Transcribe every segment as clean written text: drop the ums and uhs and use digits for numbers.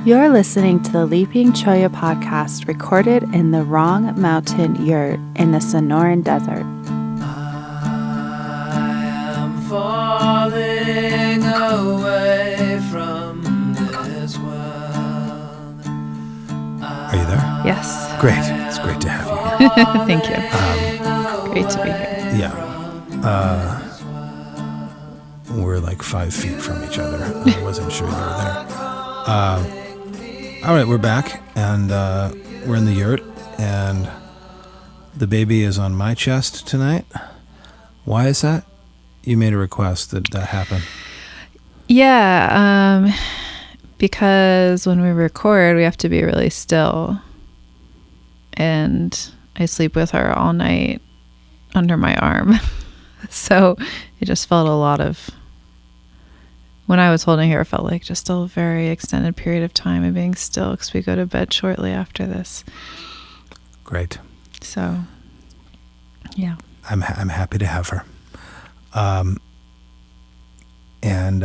You're listening to the Leaping Cholla podcast, recorded in the Wrong Mountain Yurt in the Sonoran Desert. I am falling away from this world. Are you there? Yes. Great. It's great to have you here. Thank you. Great to be here. Yeah. We're like 5 feet from each other. I wasn't sure you were there. All right, we're back, and we're in the yurt, and the baby is on my chest tonight. Why is that? You made a request that happen. Yeah, because when we record, we have to be really still, and I sleep with her all night under my arm. So it just felt a lot of, when I was holding her, it felt like just a very extended period of time of being still, because we go to bed shortly after this. Great. So, yeah. I'm happy to have her. And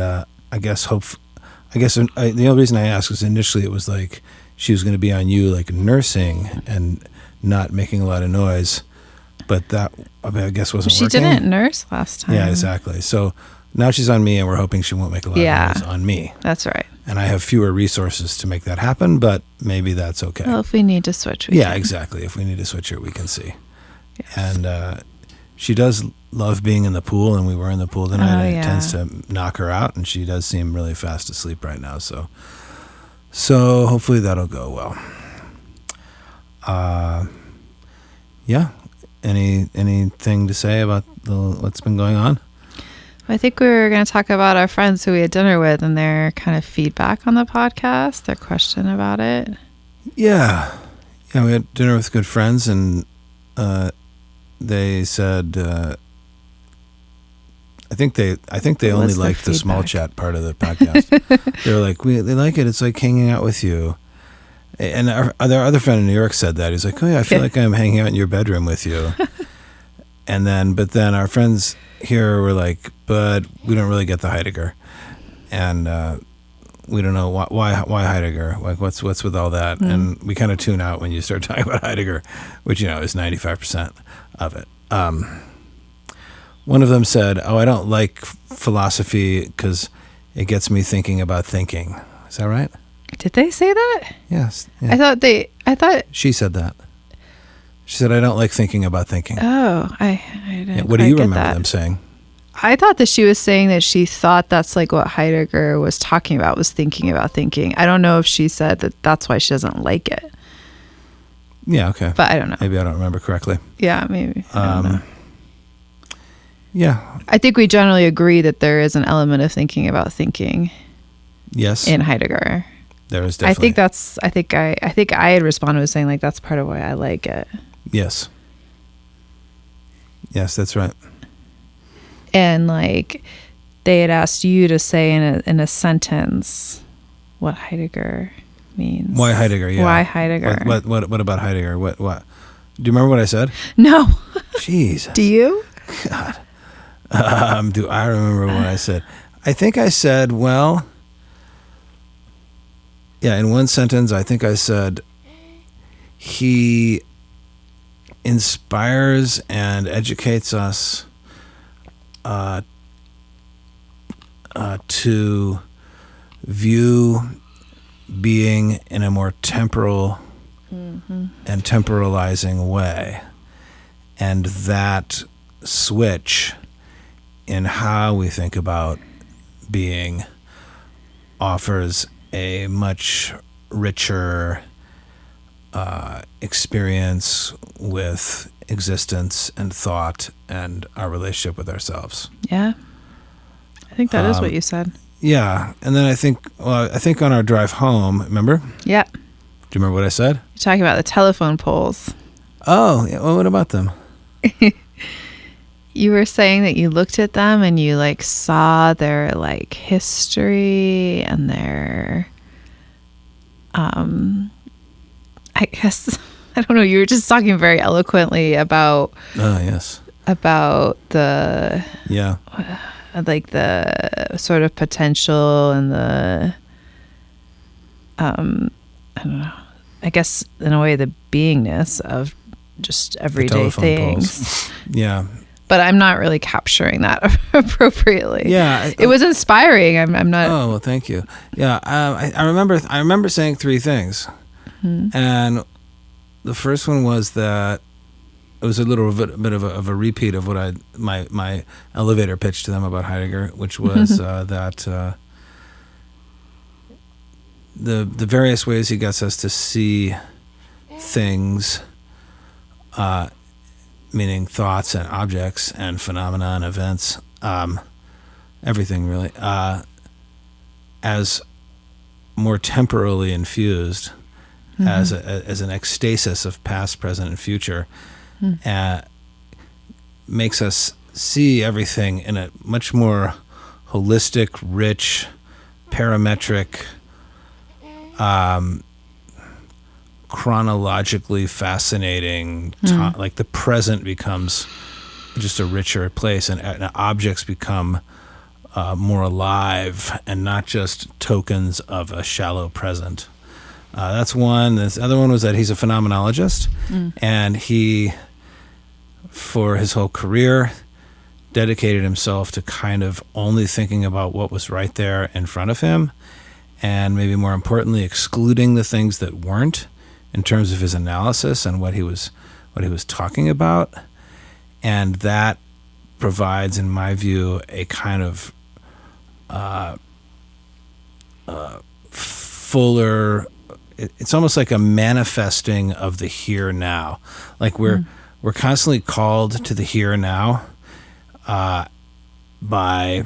I guess the only reason I asked is initially it was like she was going to be on you, like nursing and not making a lot of noise, but that I guess wasn't working. She didn't nurse last time. Yeah, exactly. So now she's on me, and we're hoping she won't make a lot of noise on me. That's right. And I have fewer resources to make that happen, but maybe that's okay. Well, if we need to switch, we can. Exactly. If we need to switch her, we can see. Yes. And she does love being in the pool, and we were in the pool tonight, and it tends to knock her out, and she does seem really fast asleep right now. So hopefully that'll go well. Yeah. Anything to say about what's been going on? I think we were going to talk about our friends who we had dinner with and their kind of feedback on the podcast, their question about it. Yeah. We had dinner with good friends, and they said, I think they only liked the small chat part of the podcast. They were like, they like it. It's like hanging out with you. And our other friend in New York said that. He's like, oh yeah, I feel like I'm hanging out in your bedroom with you. But then our friends here were like, but we don't really get the Heidegger, and we don't know why Heidegger. Like, what's with all that? And we kind of tune out when you start talking about Heidegger, which is 95% of it. One of them said, "Oh, I don't like philosophy because it gets me thinking about thinking." Is that right? Did they say that? Yes. Yeah. I thought She said that. She said, "I don't like thinking about thinking." Oh, I didn't. What do you remember that. them saying? I thought that she was saying that she thought that's like what Heidegger was talking about, was thinking about thinking. I don't know if she said that that's why she doesn't like it. Yeah, okay. But I don't know. Maybe I don't remember correctly. Yeah, maybe. I don't know. Yeah. I think we generally agree that there is an element of thinking about thinking. Yes. In Heidegger. There is definitely. I think I had responded with saying like that's part of why I like it. Yes. Yes, that's right. And like they had asked you to say in a sentence what Heidegger means. Why Heidegger? Yeah. Why Heidegger? What about Heidegger? What? Do you remember what I said? No. Jesus. Do you? God. Do I remember what I said? I think I said, well, yeah, in one sentence, I think I said, he inspires and educates us to view being in a more temporal and temporalizing way. And that switch in how we think about being offers a much richer experience with existence and thought and our relationship with ourselves. Yeah. I think that is what you said. Yeah. And then I think on our drive home, remember? Yeah. Do you remember what I said? You're talking about the telephone poles. Oh, yeah. Well, what about them? You were saying that you looked at them and you like saw their like history and their I guess I don't know, you were just talking very eloquently about yes. About the like the sort of potential and the I don't know, I guess in a way the beingness of just everyday things. Poles. Yeah. But I'm not really capturing that appropriately. Yeah. It was inspiring. I'm not. Oh, well, thank you. Yeah. I remember saying three things. And the first one was that it was a little bit of a repeat of what my elevator pitch to them about Heidegger, which was that the various ways he gets us to see things, meaning thoughts and objects and phenomena and events, everything really, as more temporally infused, as an ecstasis of past, present, and future, makes us see everything in a much more holistic, rich, parametric, chronologically fascinating. Like the present becomes just a richer place, and objects become more alive and not just tokens of a shallow present. That's one. This other one was that he's a phenomenologist, and he, for his whole career, dedicated himself to kind of only thinking about what was right there in front of him, and maybe more importantly, excluding the things that weren't in terms of his analysis and what he was talking about. And that provides, in my view, a kind of fuller. It's almost like a manifesting of the here now. Like we're constantly called to the here now by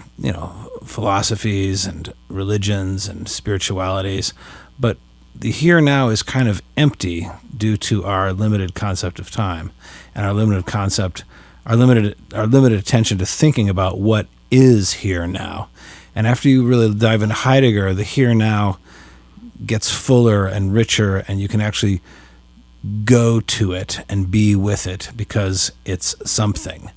philosophies and religions and spiritualities, but the here now is kind of empty due to our limited concept of time and our limited attention to thinking about what is here now. And after you really dive into Heidegger, the here now gets fuller and richer, and you can actually go to it and be with it because it's something.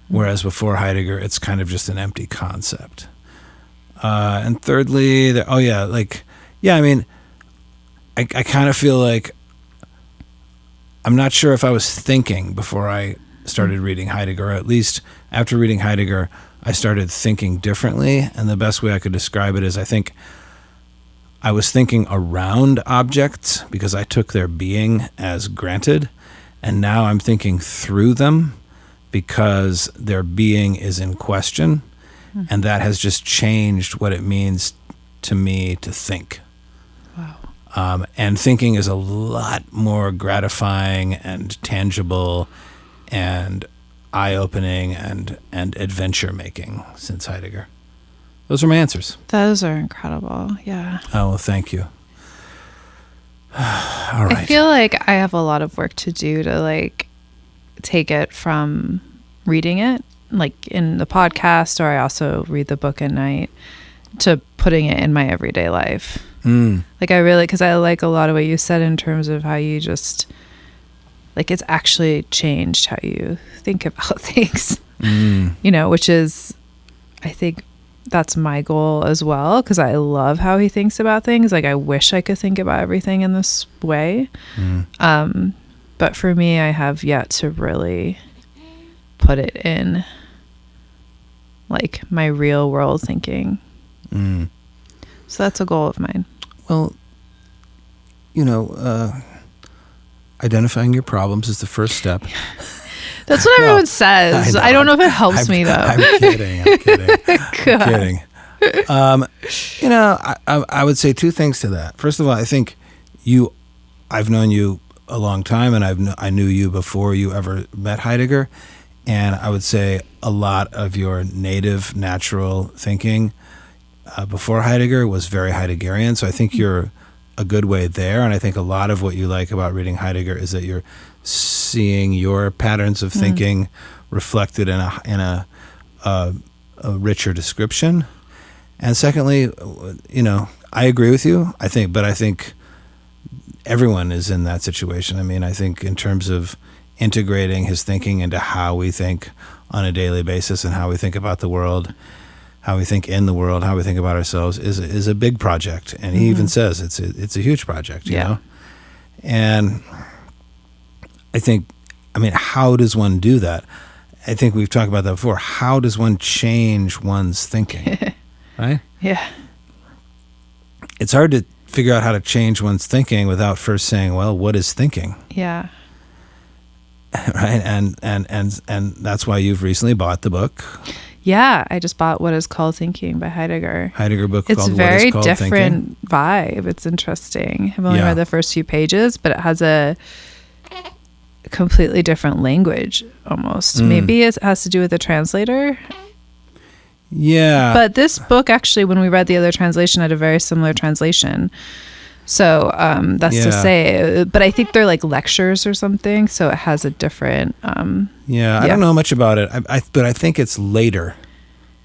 Whereas before Heidegger, it's kind of just an empty concept. And thirdly, I kind of feel like I'm not sure if I was thinking before I started reading Heidegger, or at least after reading Heidegger, I started thinking differently. And the best way I could describe it is I think I was thinking around objects because I took their being as granted. And now I'm thinking through them because their being is in question. And that has just changed what it means to me to think. Wow. And thinking is a lot more gratifying and tangible and eye-opening and adventure-making since Heidegger. Those are my answers. Those are incredible. Yeah. Oh, well, thank you. All right. I feel like I have a lot of work to do to take it from reading it, like in the podcast, or I also read the book at night, to putting it in my everyday life. Because I like a lot of what you said in terms of how you just, it's actually changed how you think about things, which is, I think that's my goal as well, because I love how he thinks about things. I wish I could think about everything in this way. But for me, I have yet to really put it in my real world thinking. So that's a goal of mine. Well, identifying your problems is the first step. That's what everyone says. I don't know if it helps me though. I'm kidding. I would say two things to that. First of all, I think I've known you a long time, and I knew you before you ever met Heidegger, and I would say a lot of your native, natural thinking before Heidegger was very Heideggerian. So I think you're a good way there, and I think a lot of what you like about reading Heidegger is that you're seeing your patterns of thinking reflected in a richer description. And secondly, I agree with you. I think everyone is in that situation. I mean, I think in terms of integrating his thinking into how we think on a daily basis and how we think about the world, how we think in the world, how we think about ourselves is a big project. And he even says it's a huge project, you know? And I think, how does one do that? I think we've talked about that before. How does one change one's thinking? Right? Yeah. It's hard to figure out how to change one's thinking without first saying, well, what is thinking? Yeah. Right? And that's why you've recently bought the book. Yeah, I just bought What Is Called Thinking by Heidegger. Heidegger book It's called What very Is Called Thinking. different vibe. It's interesting. I've only Yeah. read the first few pages, but it has a completely different language almost. Maybe it has to do with the translator. Yeah. But this book, actually, when we read the other translation, had a very similar translation. So that's to say, but I think they're like lectures or something. So it has a different. I don't know much about it, but I think it's later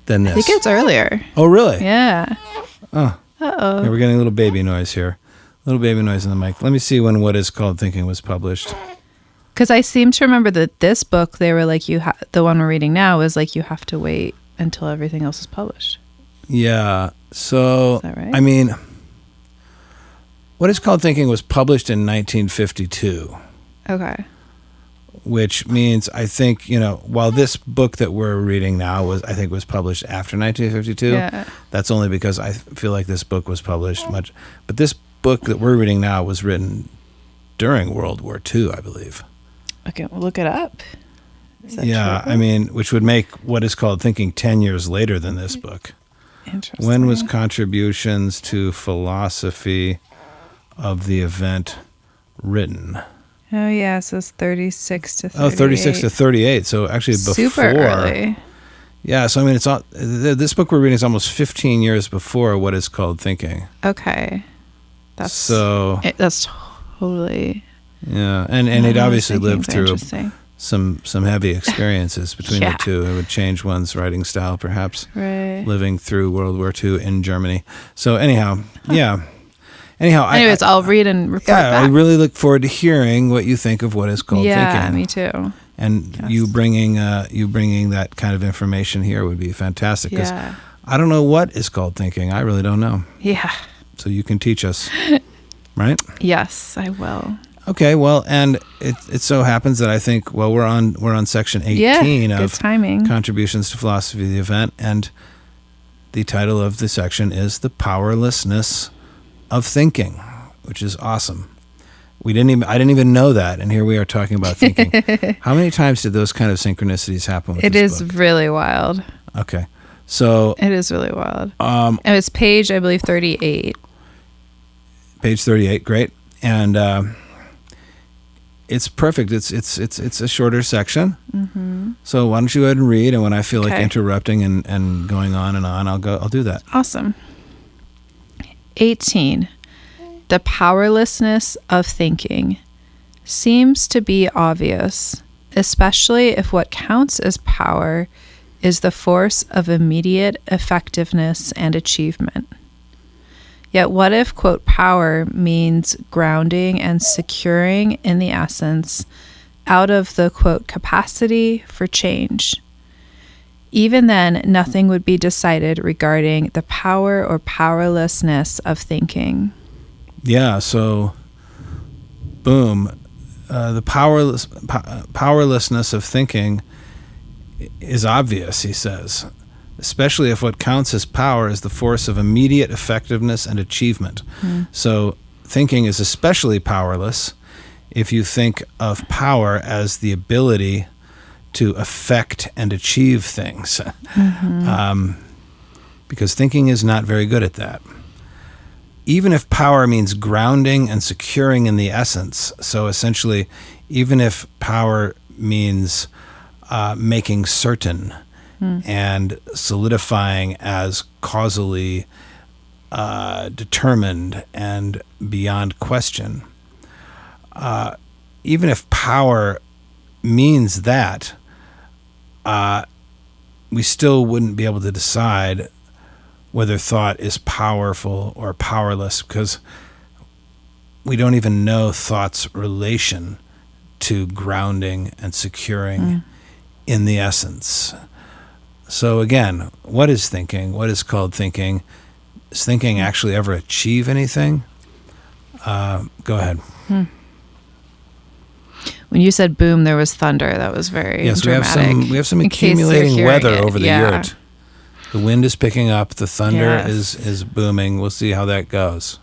than this. I think it's earlier. Oh, really? Yeah. Oh. Uh-oh. Yeah, we're getting a little baby noise here. Little baby noise in the mic. Let me see when What Is Called Thinking was published. Because I seem to remember that this book, they were like, the one we're reading now is like, you have to wait until everything else is published. Yeah. So, Is that right? What Is Called Thinking was published in 1952. Okay. Which means, I think, while this book that we're reading now was published after 1952. Yeah. That's only because I feel like this book was published much. But this book that we're reading now was written during World War II, I believe. Okay, we'll look it up. Is that Yeah, true? which would make What Is Called Thinking 10 years later than this book. Interesting. When was contributions to philosophy of the event written? Oh, yeah, so it's 36 to 38. Oh, 36 to 38. So actually before. Super early. Yeah, so it's all, this book we're reading is almost 15 years before What Is Called Thinking. Okay. That's totally. Yeah, and he'd obviously lived through interesting. some heavy experiences between the two. It would change one's writing style, perhaps. Right. Living through World War II in Germany. So anyhow, Anyways, I'll read and report back. I really look forward to hearing what you think of What Is Called Thinking. Yeah, me too. And you bringing that kind of information here would be fantastic, because I don't know what is called thinking. I really don't know. Yeah. So you can teach us, right? Yes, I will. Okay, well, and it so happens that I think, well, we're on section 18 good of timing. Contributions to Philosophy of the Event, and the title of the section is The Powerlessness of Thinking, which is awesome. I didn't even know that, and here we are talking about thinking. How many times did those kind of synchronicities happen with this book? Really wild. Okay. So it is really wild. And it's page, I believe, 38. Page 38, great. And it's perfect. It's a shorter section. Mm-hmm. So why don't you go ahead and read, and when I feel like interrupting and going on and on, I'll do that. Awesome. 18. The powerlessness of thinking seems to be obvious, especially if what counts as power is the force of immediate effectiveness and achievement. Yet what if, quote, power means grounding and securing in the essence out of the, quote, capacity for change? Even then, nothing would be decided regarding the power or powerlessness of thinking. Yeah, so, boom. The powerlessness of thinking is obvious, he says, especially if what counts as power is the force of immediate effectiveness and achievement. So thinking is especially powerless if you think of power as the ability to affect and achieve things. Because thinking is not very good at that. Even if power means grounding and securing in the essence, so essentially, even if power means making certain and solidifying as causally determined and beyond question, even if power means that, we still wouldn't be able to decide whether thought is powerful or powerless, because we don't even know thought's relation to grounding and securing in the essence. So again, what is thinking? What is called thinking? Does thinking actually ever achieve anything? Go ahead. When you said boom, there was thunder. That was very dramatic. We have some In case you're accumulating hearing weather it. over the yurt. The wind is picking up. The thunder Yes. is booming. We'll see how that goes.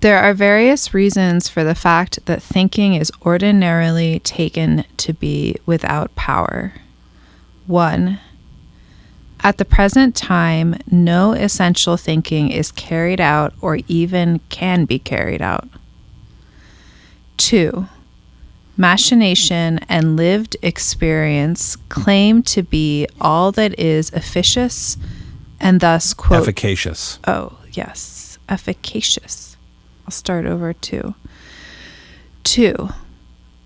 There are various reasons for the fact that thinking is ordinarily taken to be without power. 1. At the present time, no essential thinking is carried out or even can be carried out. 2. Machination and lived experience claim to be all that is efficacious and thus, quote, Efficacious. Oh, yes, efficacious. I'll start over 2. 2.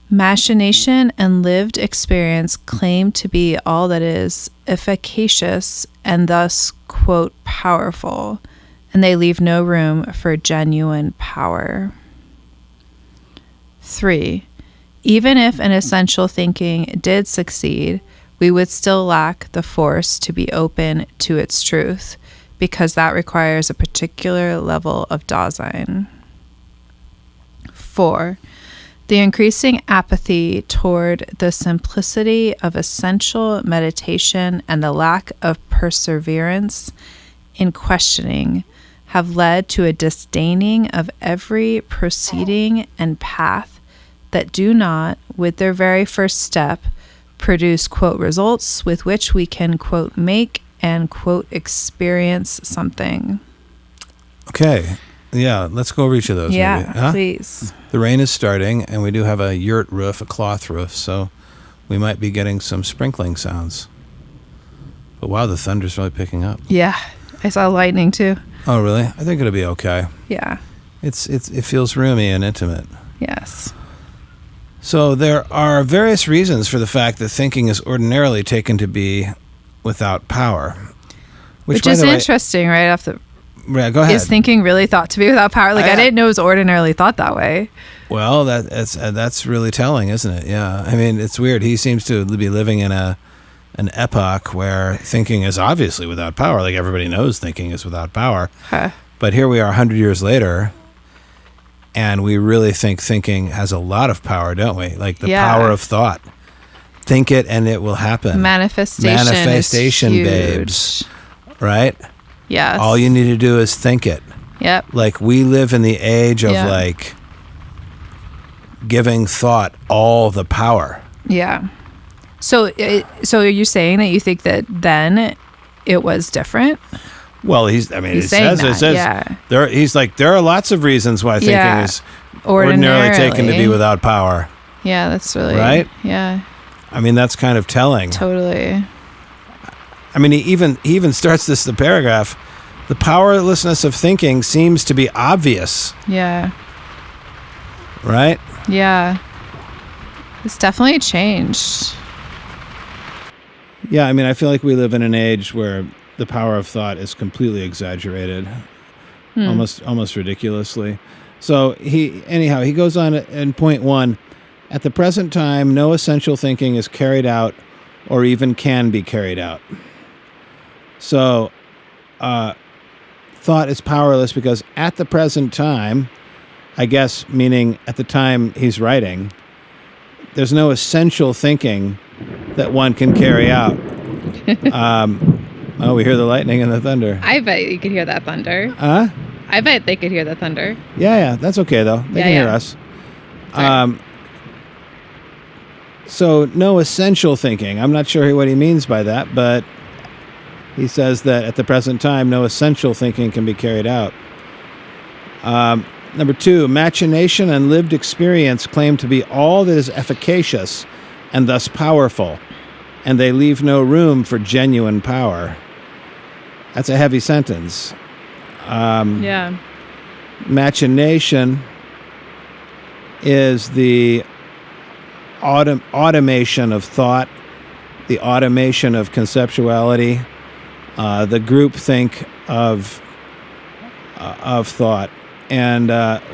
Machination and lived experience claim to be all that is efficacious and thus, quote, powerful, and they leave no room for genuine power. 3. Even if an essential thinking did succeed, we would still lack the force to be open to its truth, because that requires a particular level of Dasein. 4. The increasing apathy toward the simplicity of essential meditation and the lack of perseverance in questioning have led to a disdaining of every proceeding and path that do not, with their very first step, produce, quote, results with which we can, quote, make and, quote, experience something. Okay. Yeah, let's go over each of those. Yeah, maybe. Huh? please. The rain is starting, and we do have a yurt roof, a cloth roof, so we might be getting some sprinkling sounds. But wow, the thunder's really picking up. Yeah, I saw lightning too. Oh, really? I think it'll be okay. Yeah. It feels roomy and intimate. Yes. So there are various reasons for the fact that thinking is ordinarily taken to be without power. Which by is the way- interesting, right off the... Yeah, go ahead. Is thinking really thought to be without power? Like, I didn't know it was ordinarily thought that way. Well, that's really telling, isn't it? Yeah. I mean, it's weird. He seems to be living in an epoch where thinking is obviously without power. Like, everybody knows thinking is without power. Huh. But here we are 100 years later, and we really think thinking has a lot of power, don't we? Like the power of thought. Think it and it will happen. Manifestation is babes. Right? Yes. All you need to do is think it. Yep. Like, we live in the age of like giving thought all the power. Yeah. So are you saying that you think that then it was different? Well, he says yeah. There are lots of reasons why thinking is ordinarily taken to be without power. Yeah, that's really right. Yeah. I mean, that's kind of telling. Totally. I mean, he even starts the paragraph. The powerlessness of thinking seems to be obvious. Yeah. Right? Yeah. It's definitely changed. Yeah, I mean, I feel like we live in an age where the power of thought is completely exaggerated, almost ridiculously. So he goes on in point 1. At the present time, no essential thinking is carried out or even can be carried out. So, thought is powerless because at the present time, I guess meaning at the time he's writing, there's no essential thinking that one can carry out. We hear the lightning and the thunder. I bet you could hear that thunder. Huh? I bet they could hear the thunder. Yeah, that's okay though. They can hear us. So no essential thinking. I'm not sure what he means by that, but he says that at the present time, no essential thinking can be carried out. Number 2, machination and lived experience claim to be all that is efficacious and thus powerful, and they leave no room for genuine power. That's a heavy sentence. Yeah. Machination is the automation of thought, the automation of conceptuality, the groupthink of thought. And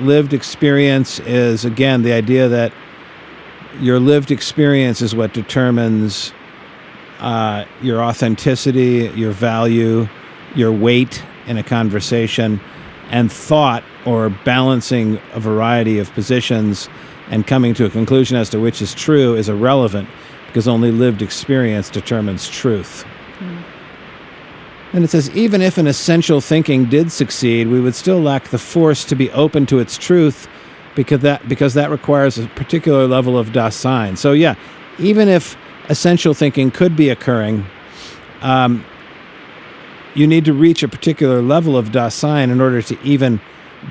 lived experience is, again, the idea that your lived experience is what determines your authenticity, your value, your weight in a conversation, and thought, or balancing a variety of positions and coming to a conclusion as to which is true, is irrelevant, because only lived experience determines truth. And it says, even if an essential thinking did succeed, we would still lack the force to be open to its truth, because that requires a particular level of Dasein. So yeah, even if essential thinking could be occurring, you need to reach a particular level of Dasein in order to even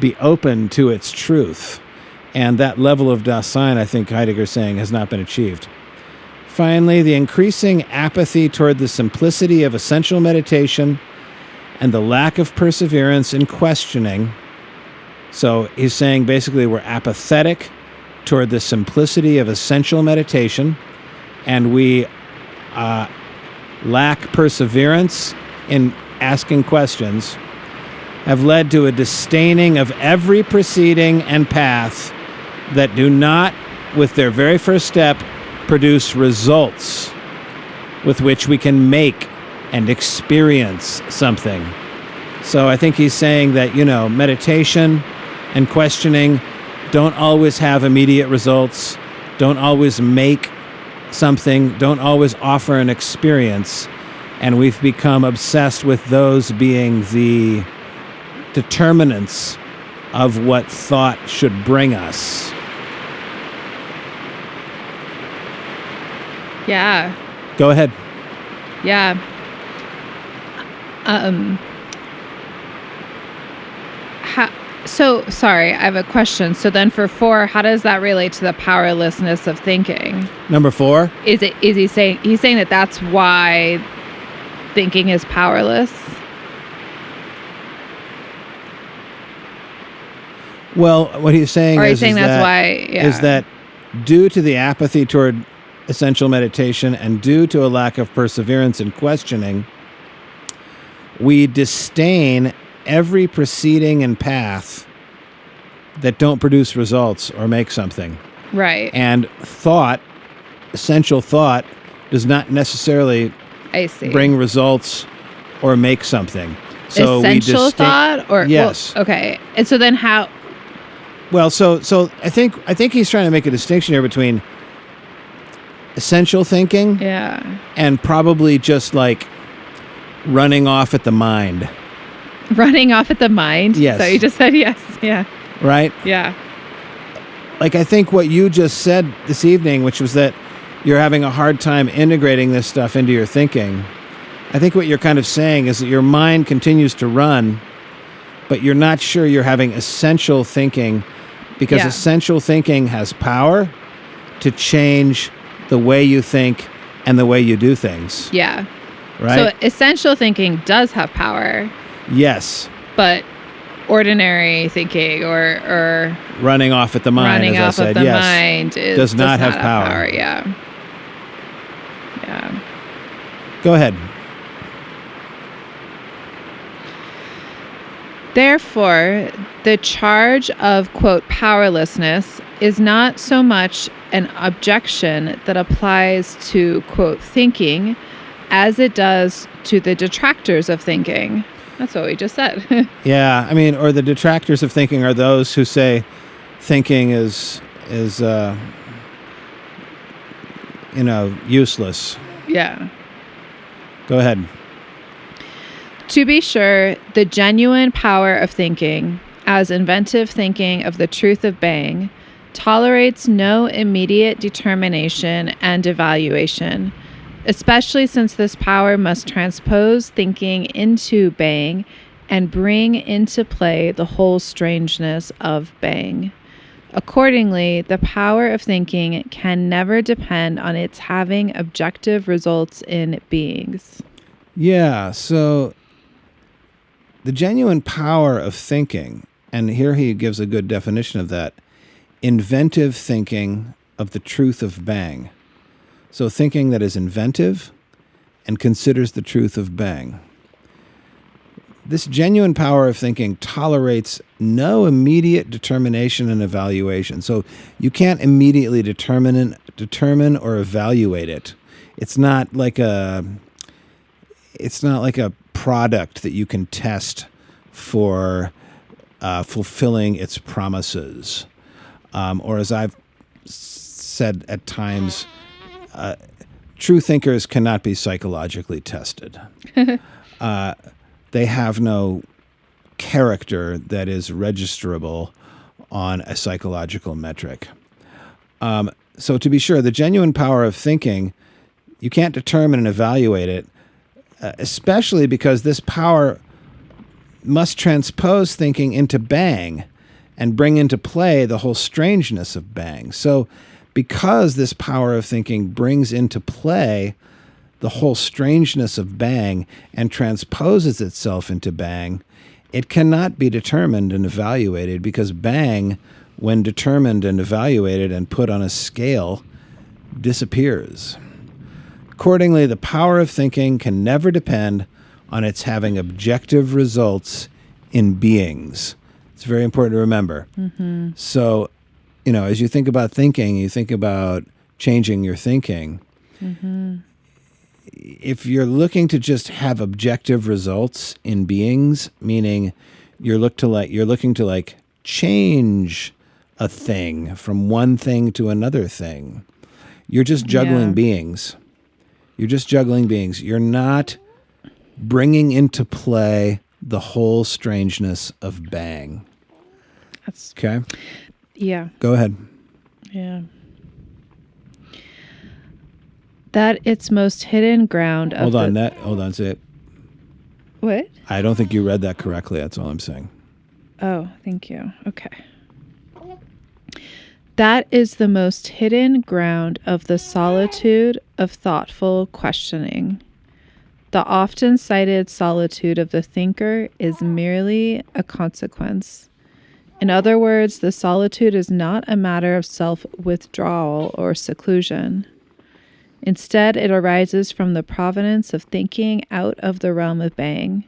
be open to its truth. And that level of Dasein, I think Heidegger's saying, has not been achieved. Finally, the increasing apathy toward the simplicity of essential meditation and the lack of perseverance in questioning. So he's saying basically we're apathetic toward the simplicity of essential meditation, and we lack perseverance in asking questions, have led to a disdaining of every proceeding and path that do not, with their very first step, produce results with which we can make and experience something. So I think he's saying that, meditation and questioning don't always have immediate results, don't always make something, don't always offer an experience, and we've become obsessed with those being the determinants of what thought should bring us. Yeah. Go ahead. Yeah. So, sorry, I have a question. So then for 4, how does that relate to the powerlessness of thinking? Number 4? Is he saying that that's why thinking is powerless? Well, what he's saying is that due to the apathy toward essential meditation and due to a lack of perseverance in questioning, we disdain every proceeding and path that don't produce results or make something. Right. And essential thought, does not necessarily bring results or make something. So essential thought, or yes. Well, okay. And so then how? Well, so I think he's trying to make a distinction here between essential thinking, and probably just like running off at the mind. Running off at the mind? Yes. So you just said yes. Yeah. Right? Yeah. Like, I think what you just said this evening, which was that you're having a hard time integrating this stuff into your thinking. I think what you're kind of saying is that your mind continues to run, but you're not sure you're having essential thinking, because essential thinking has power to change the way you think and the way you do things. Yeah. Right? So essential thinking does have power. Yes. But ordinary thinking or running off at the mind, running as off I said, of the mind does not have power. Yeah. Yeah. Go ahead. Therefore, the charge of, quote, powerlessness is not so much an objection that applies to, quote, thinking, as it does to the detractors of thinking. That's what we just said. Yeah, I mean, or the detractors of thinking are those who say thinking is useless. Yeah. Go ahead. To be sure, the genuine power of thinking, as inventive thinking of the truth of being, tolerates no immediate determination and evaluation, especially since this power must transpose thinking into being and bring into play the whole strangeness of being. Accordingly, the power of thinking can never depend on its having objective results in beings. Yeah, so the genuine power of thinking, and here he gives a good definition of that, inventive thinking of the truth of Bang. So thinking that is inventive and considers the truth of Bang. This genuine power of thinking tolerates no immediate determination and evaluation. So you can't immediately determine or evaluate it. it's not like a product that you can test for fulfilling its promises, or as I've said at times, true thinkers cannot be psychologically tested. They have no character that is registerable on a psychological metric. So to be sure, the genuine power of thinking, you can't determine and evaluate it, especially because this power must transpose thinking into bang and bring into play the whole strangeness of bang. So because this power of thinking brings into play the whole strangeness of bang and transposes itself into bang, it cannot be determined and evaluated, because bang, when determined and evaluated and put on a scale, disappears. Accordingly, the power of thinking can never depend on its having objective results in beings. It's very important to remember. Mm-hmm. So, as you think about thinking, you think about changing your thinking. Mm-hmm. If you're looking to just have objective results in beings, meaning you're looking to change a thing from one thing to another thing, you're just juggling beings. You're just juggling beings. You're not bringing into play the whole strangeness of bang. That's okay. Yeah. Go ahead. Yeah. That its most hidden ground of Hold on, say it. What? I don't think you read that correctly. That's all I'm saying. Oh, thank you. Okay. That is the most hidden ground of the solitude of thoughtful questioning. The often cited solitude of the thinker is merely a consequence. In other words, the solitude is not a matter of self-withdrawal or seclusion. Instead, it arises from the provenance of thinking out of the realm of bang.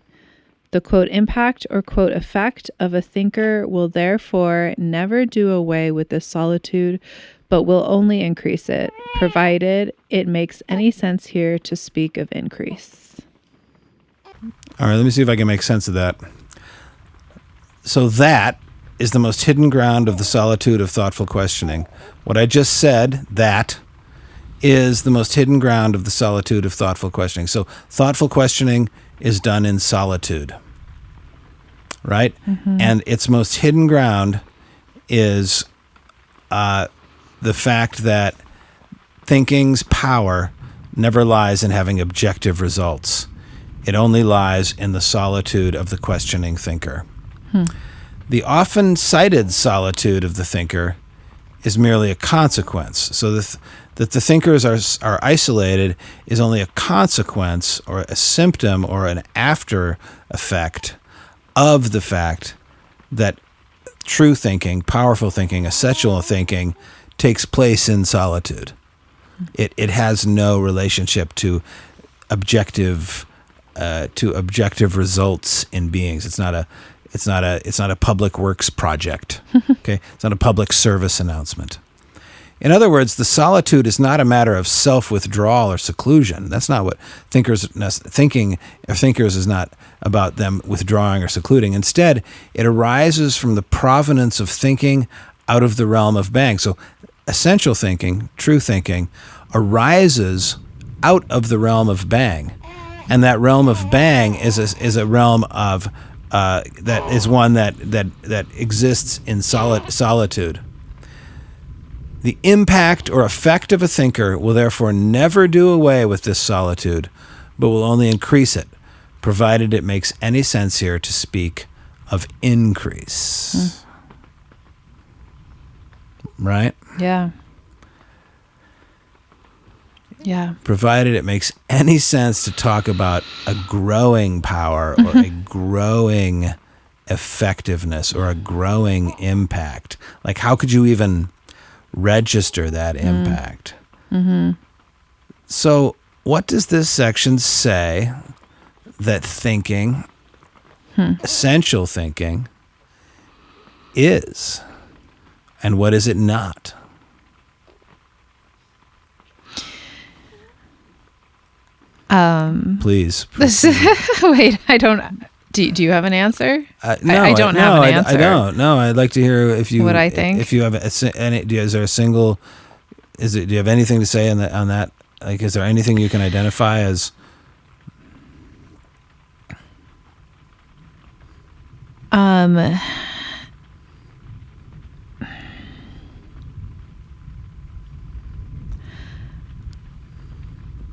The quote impact or quote effect of a thinker will therefore never do away with this solitude, but will only increase it, provided it makes any sense here to speak of increase. All right, let me see if I can make sense of that. So that is the most hidden ground of the solitude of thoughtful questioning. What I just said, that is the most hidden ground of the solitude of thoughtful questioning. So thoughtful questioning is done in solitude, right? Mm-hmm. And its most hidden ground is the fact that thinking's power never lies in having objective results. It only lies in the solitude of the questioning thinker. The often cited solitude of the thinker is merely a consequence. So that the thinkers are isolated is only a consequence or a symptom or an after effect of the fact that true thinking, powerful thinking, essential thinking takes place in solitude. It has no relationship to objective results in beings. It's not a public works project. Okay, it's not a public service announcement. In other words, the solitude is not a matter of self-withdrawal or seclusion. That's not what thinkers is not about them withdrawing or secluding. Instead, it arises from the provenance of thinking out of the realm of bang. So essential thinking, true thinking, arises out of the realm of bang. And that realm of bang is a realm of that is one that exists in solitude. The impact or effect of a thinker will therefore never do away with this solitude, but will only increase it, provided it makes any sense here to speak of increase. Right? Yeah. Yeah. Provided it makes any sense to talk about a growing power or a growing effectiveness or a growing impact. Like, how could you even register that impact? Mm-hmm. So what does this section say that thinking, essential thinking, is? And what is it not? Please. Wait, I don't. Do you have an answer? No, I don't have an answer. I don't. No, I'd like to hear if you. What I think. If you have is there a single? Do you have anything to say on that? Like, is there anything you can identify as?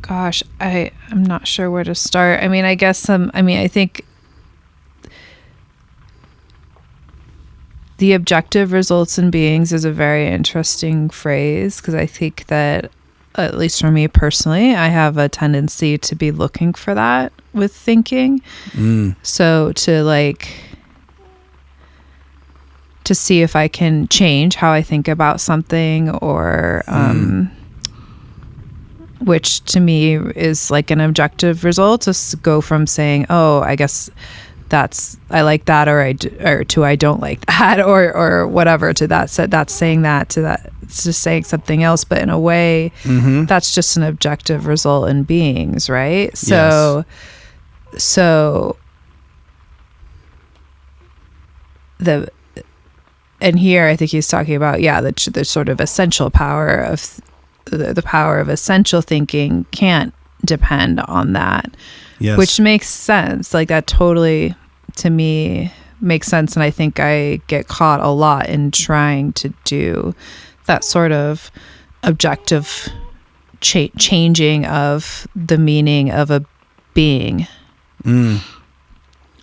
Gosh, I'm not sure where to start. I mean, I guess I think the objective results in beings is a very interesting phrase, because I think that, at least for me personally, I have a tendency to be looking for that with thinking. So to see if I can change how I think about something, or which to me is like an objective result, to go from saying, oh, I guess I like that, or to I don't like that, or whatever, to that's saying that, to that it's just saying something else, but in a way that's just an objective result in beings, right? So and here I think he's talking about the sort of essential power of the power of essential thinking can't depend on that. Yes. Which makes sense. Like, that totally, to me, makes sense. And I think I get caught a lot in trying to do that sort of objective changing of the meaning of a being.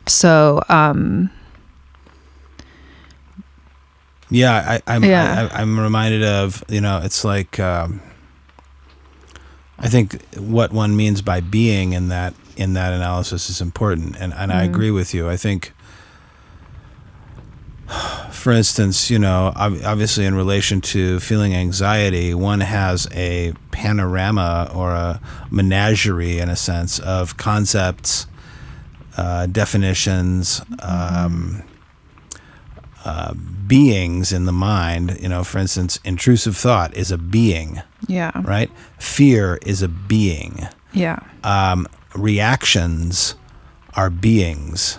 So, I'm reminded of, it's like, I think what one means by being in that analysis is important, and I agree with you. I think, for instance, obviously in relation to feeling anxiety, one has a panorama or a menagerie, in a sense, of concepts, definitions, beings in the mind. For instance, intrusive thought is a being. Yeah. Right? Fear is a being. Yeah. Reactions are beings,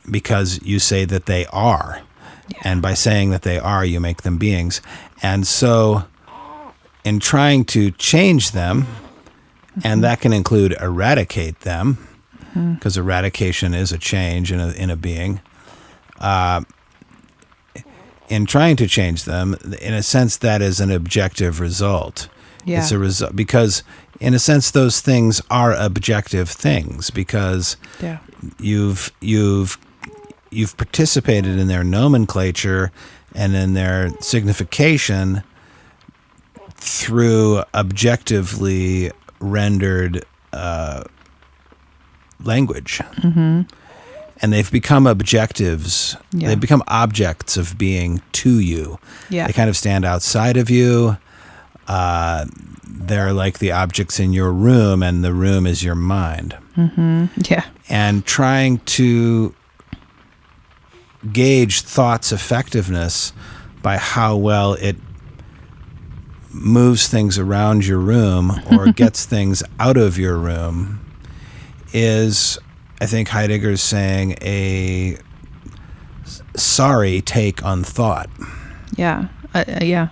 because you say that they are. Yeah. And by saying that they are, you make them beings. And so in trying to change them, and that can include eradicate them, because eradication is a change in a being, in trying to change them, in a sense, that is an objective result. Yeah. It's a result, because in a sense those things are objective things, because you've participated in their nomenclature and in their signification through objectively rendered language. And they've become objectives. Yeah. They've become objects of being to you. Yeah. They kind of stand outside of you. They're like the objects in your room, and the room is your mind. Yeah. And trying to gauge thought's effectiveness by how well it moves things around your room or gets things out of your room is, I think Heidegger's saying, a sorry take on thought. Yeah. Yeah.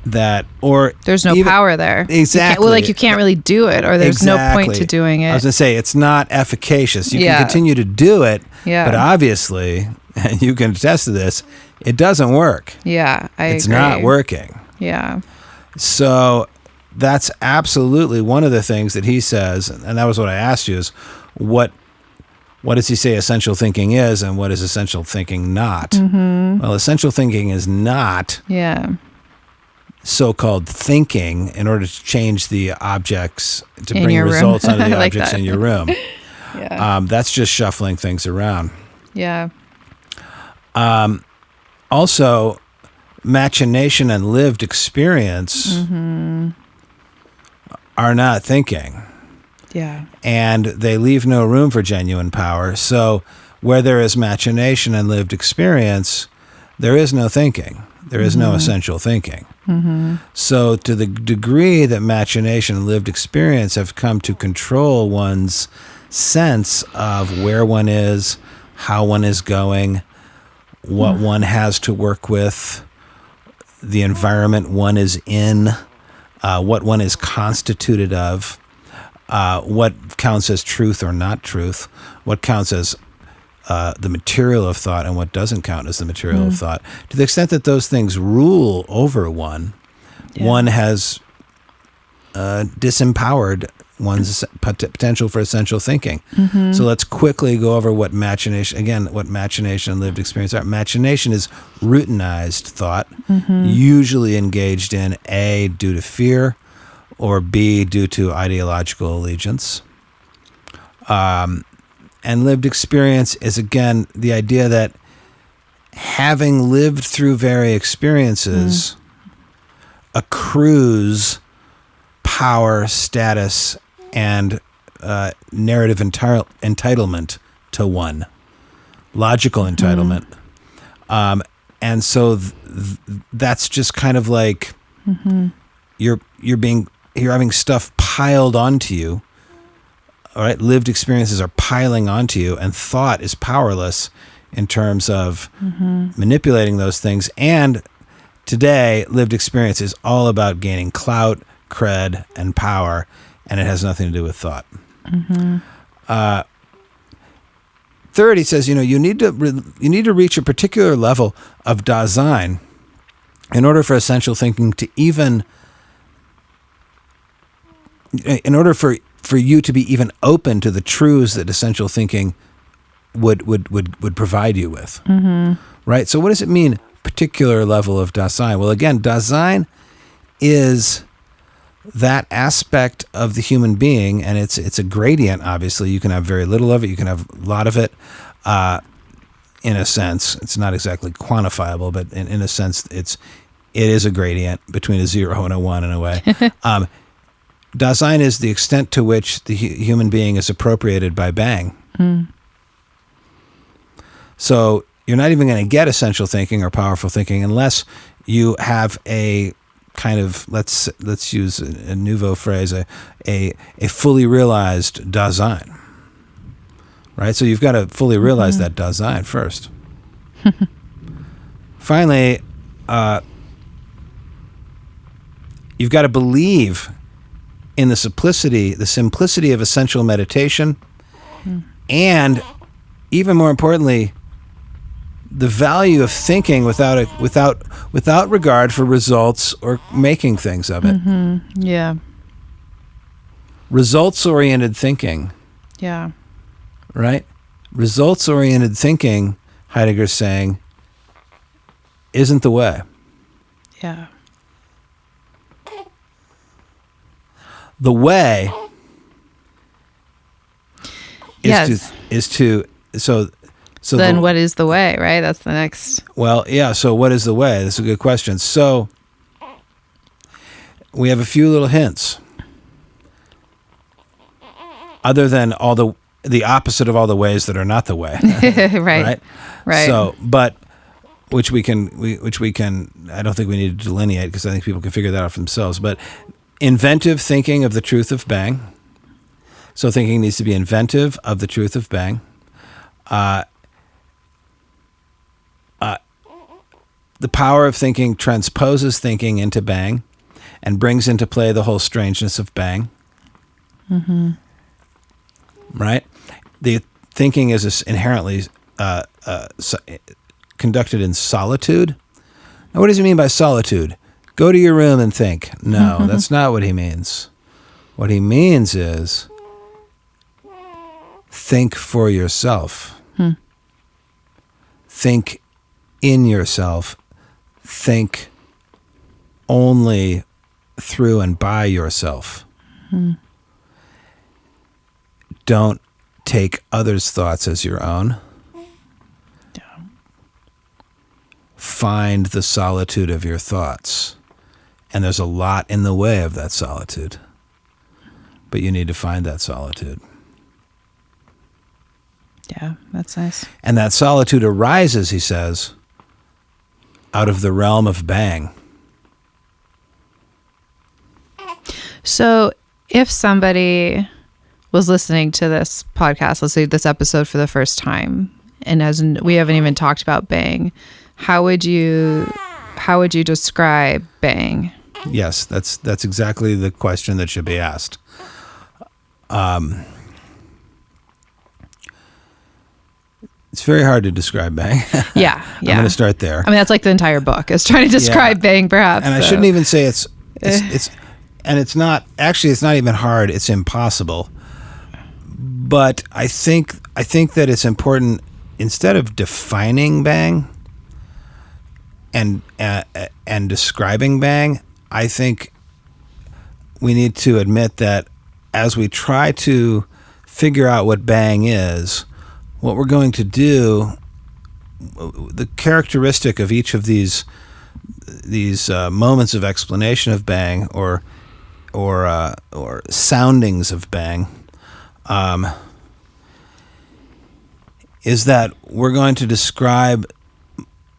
That, or there's no power there. Exactly. You can't really do it, or there's no point to doing it. I was going to say, it's not efficacious. You can continue to do it, but obviously, and you can attest to this, it doesn't work. Yeah, it's agree. Not working. Yeah. So that's absolutely one of the things that he says, and that was what I asked you, is what does he say essential thinking is, and what is essential thinking not? Well, essential thinking is not so-called thinking in order to change the objects, to bring results out of the objects in your room. That's just shuffling things around. Yeah. Also, machination and lived experience are not thinking. Yeah. And they leave no room for genuine power. So where there is machination and lived experience, there is no thinking. There is no essential thinking. So to the degree that machination and lived experience have come to control one's sense of where one is, how one is going, what one has to work with, the environment one is in, what one is constituted of, what counts as truth or not truth, what counts as the material of thought and what doesn't count as the material of thought. To the extent that those things rule over one, one has disempowered one's potential for essential thinking. So let's quickly go over what machination and lived experience are. Machination is routinized thought, usually engaged in A, due to fear, or B, due to ideological allegiance. And lived experience is, again, the idea that having lived through various experiences accrues power, status, and narrative entitlement to one, logical entitlement. And so that's just kind of like you're having stuff piled onto you. All right, lived experiences are piling onto you, and thought is powerless in terms of manipulating those things. And today, lived experience is all about gaining clout, cred, and power, and it has nothing to do with thought. Third, he says, you need to reach a particular level of Dasein in order for essential thinking to even, in order for you to be even open to the truths that essential thinking would provide you with. Right? So what does it mean, particular level of Dasein? Well, again, Dasein is that aspect of the human being, and it's a gradient, obviously. You can have very little of it, you can have a lot of it. In a sense, it's not exactly quantifiable, but in a sense, it is a gradient between a 0 and a 1 in a way. Dasein is the extent to which the human being is appropriated by Bang. So you're not even going to get essential thinking or powerful thinking unless you have a kind of, let's use a nouveau phrase, a fully realized Dasein. Right? So you've got to fully realize that Dasein first. Finally, you've got to believe in the simplicity of essential meditation, and even more importantly, the value of thinking without regard for results or making things of it. Yeah. Results-oriented thinking. Yeah. Right? Results-oriented thinking, Heidegger's saying, isn't the way. Yeah. The way so then what is the way, right? That's the next. Well, yeah, so what is the way? That's a good question. So we have a few little hints. Other than all the opposite of all the ways that are not the way. Right. So, but which we can I don't think we need to delineate because I think people can figure that out for themselves, but inventive thinking of the truth of Bang. So thinking needs to be inventive of the truth of Bang. The power of thinking transposes thinking into Bang and brings into play the whole strangeness of Bang. Right? The thinking is inherently conducted in solitude. Now, what does he mean by solitude? Go to your room and think. No, that's not what he means. What he means is think for yourself. Think in yourself. Think only through and by yourself. Don't take others' thoughts as your own. Find the solitude of your thoughts. And there's a lot in the way of that solitude. But you need to find that solitude. Yeah, that's nice. And that solitude arises, he says, out of the realm of bang. So if somebody was listening to this podcast, let's say this episode for the first time, and we haven't even talked about bang, how would you describe bang? Yes, that's exactly the question that should be asked. It's very hard to describe bang. Yeah. I'm going to start there. I mean, that's like the entire book is trying to describe bang, perhaps. And I shouldn't even say it's and it's not even hard. It's impossible. But I think that it's important, instead of defining bang and describing bang, I think we need to admit that as we try to figure out what bang is, what we're going to do, the characteristic of each of these moments of explanation of bang or soundings of bang, is that we're going to describe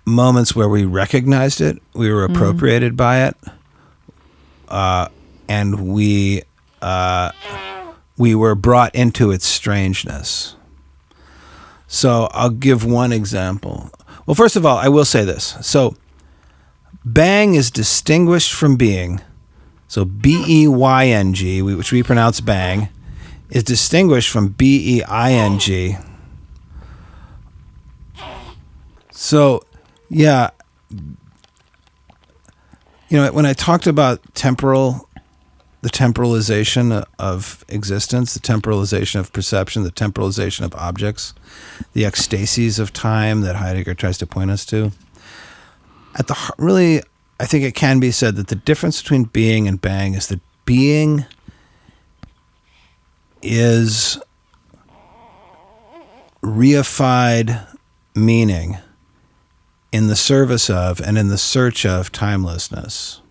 moments where we recognized it, we were appropriated by it, and we were brought into its strangeness. So I'll give one example. Well, first of all, I will say this. So bang is distinguished from being. So B-E-Y-N-G, which we pronounce bang, is distinguished from B-E-I-N-G. So, yeah, when I talked about the temporalization of existence, the temporalization of perception, the temporalization of objects, the ecstasies of time that Heidegger tries to point us to, I think it can be said that the difference between being and bang is that being is reified meaning in the service of and in the search of timelessness.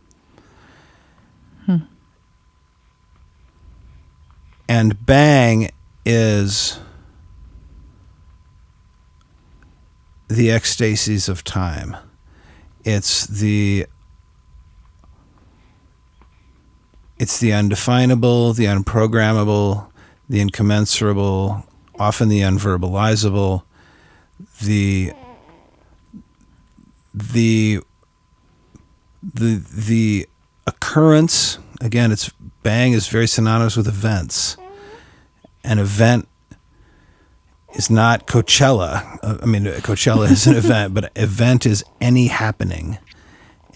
And bang is the ecstasies of time. It's the undefinable, the unprogrammable, the incommensurable, often the unverbalizable, the occurrence. Again, bang is very synonymous with events. An event is not Coachella. I mean, Coachella is an event, but event is any happening,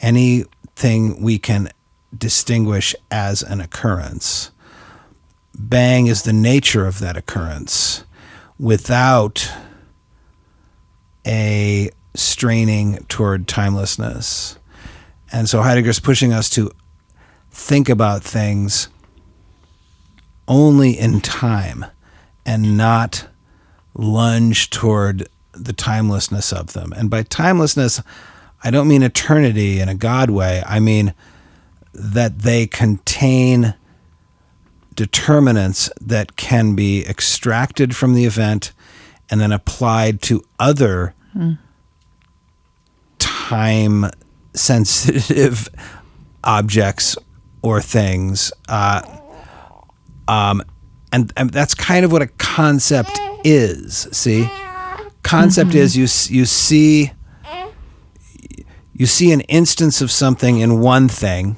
anything we can distinguish as an occurrence. Bang is the nature of that occurrence without a straining toward timelessness. And so Heidegger's pushing us to think about things only in time and not lunge toward the timelessness of them. And by timelessness, I don't mean eternity in a God way. I mean that they contain determinants that can be extracted from the event and then applied to other time-sensitive objects or things. And that's kind of what a concept is. See, concept is you see an instance of something in one thing,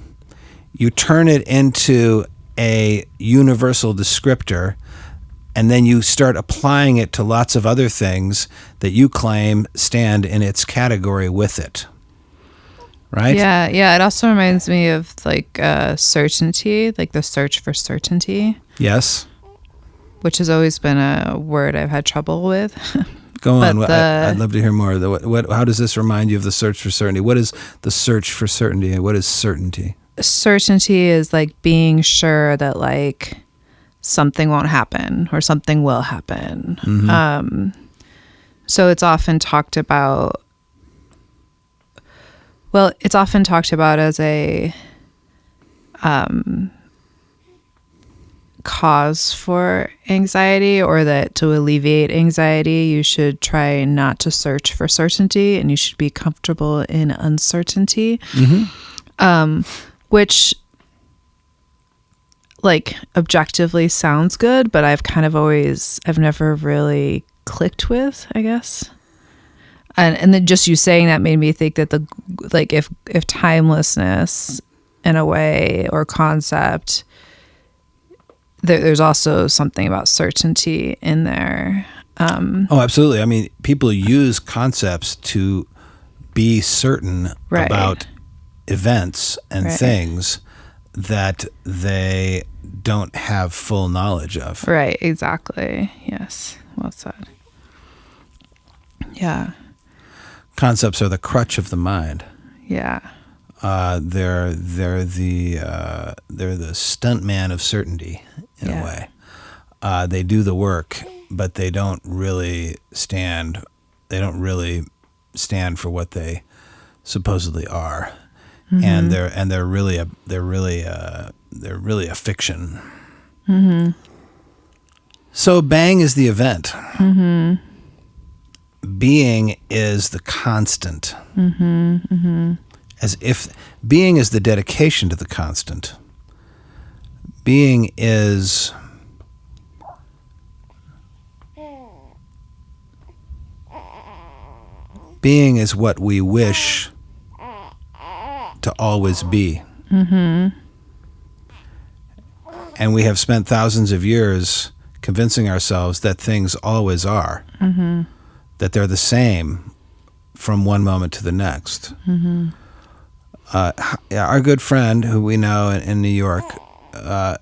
you turn it into a universal descriptor, and then you start applying it to lots of other things that you claim stand in its category with it. Right? Yeah. It also reminds me of like certainty, like the search for certainty. Yes. Which has always been a word I've had trouble with. Go on. I'd love to hear more. How does this remind you of the search for certainty? What is the search for certainty? What is certainty? Certainty is like being sure that like something won't happen or something will happen. Mm-hmm. So it's often talked about. Well, it's often talked about as a cause for anxiety, or that to alleviate anxiety, you should try not to search for certainty and you should be comfortable in uncertainty. Which like objectively sounds good, but I've never really clicked with, I guess. And then just you saying that made me think that if timelessness in a way or concept, there's also something about certainty in there. Oh, absolutely. I mean, people use concepts to be certain about events and things that they don't have full knowledge of. Right, exactly. Yes, well said. Yeah. Concepts are the crutch of the mind. Yeah. They're the stuntman of certainty in a way. They do the work, but they don't really stand. They don't really stand for what they supposedly are, and they're really a fiction. So bang is the event. Being is the constant. As if being is the dedication to the constant. Being is what we wish to always be. And we have spent thousands of years convincing ourselves that things always are. That they're the same from one moment to the next. Our good friend who we know in New York, the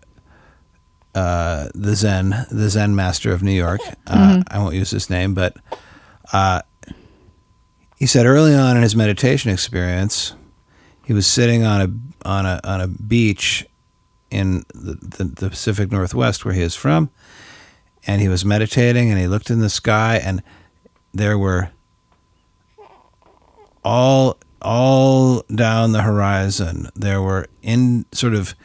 Zen master of New York, I won't use his name, but he said early on in his meditation experience, he was sitting on a beach in the Pacific Northwest where he is from, and he was meditating and he looked in the sky, and there were all down the horizon, there were sort of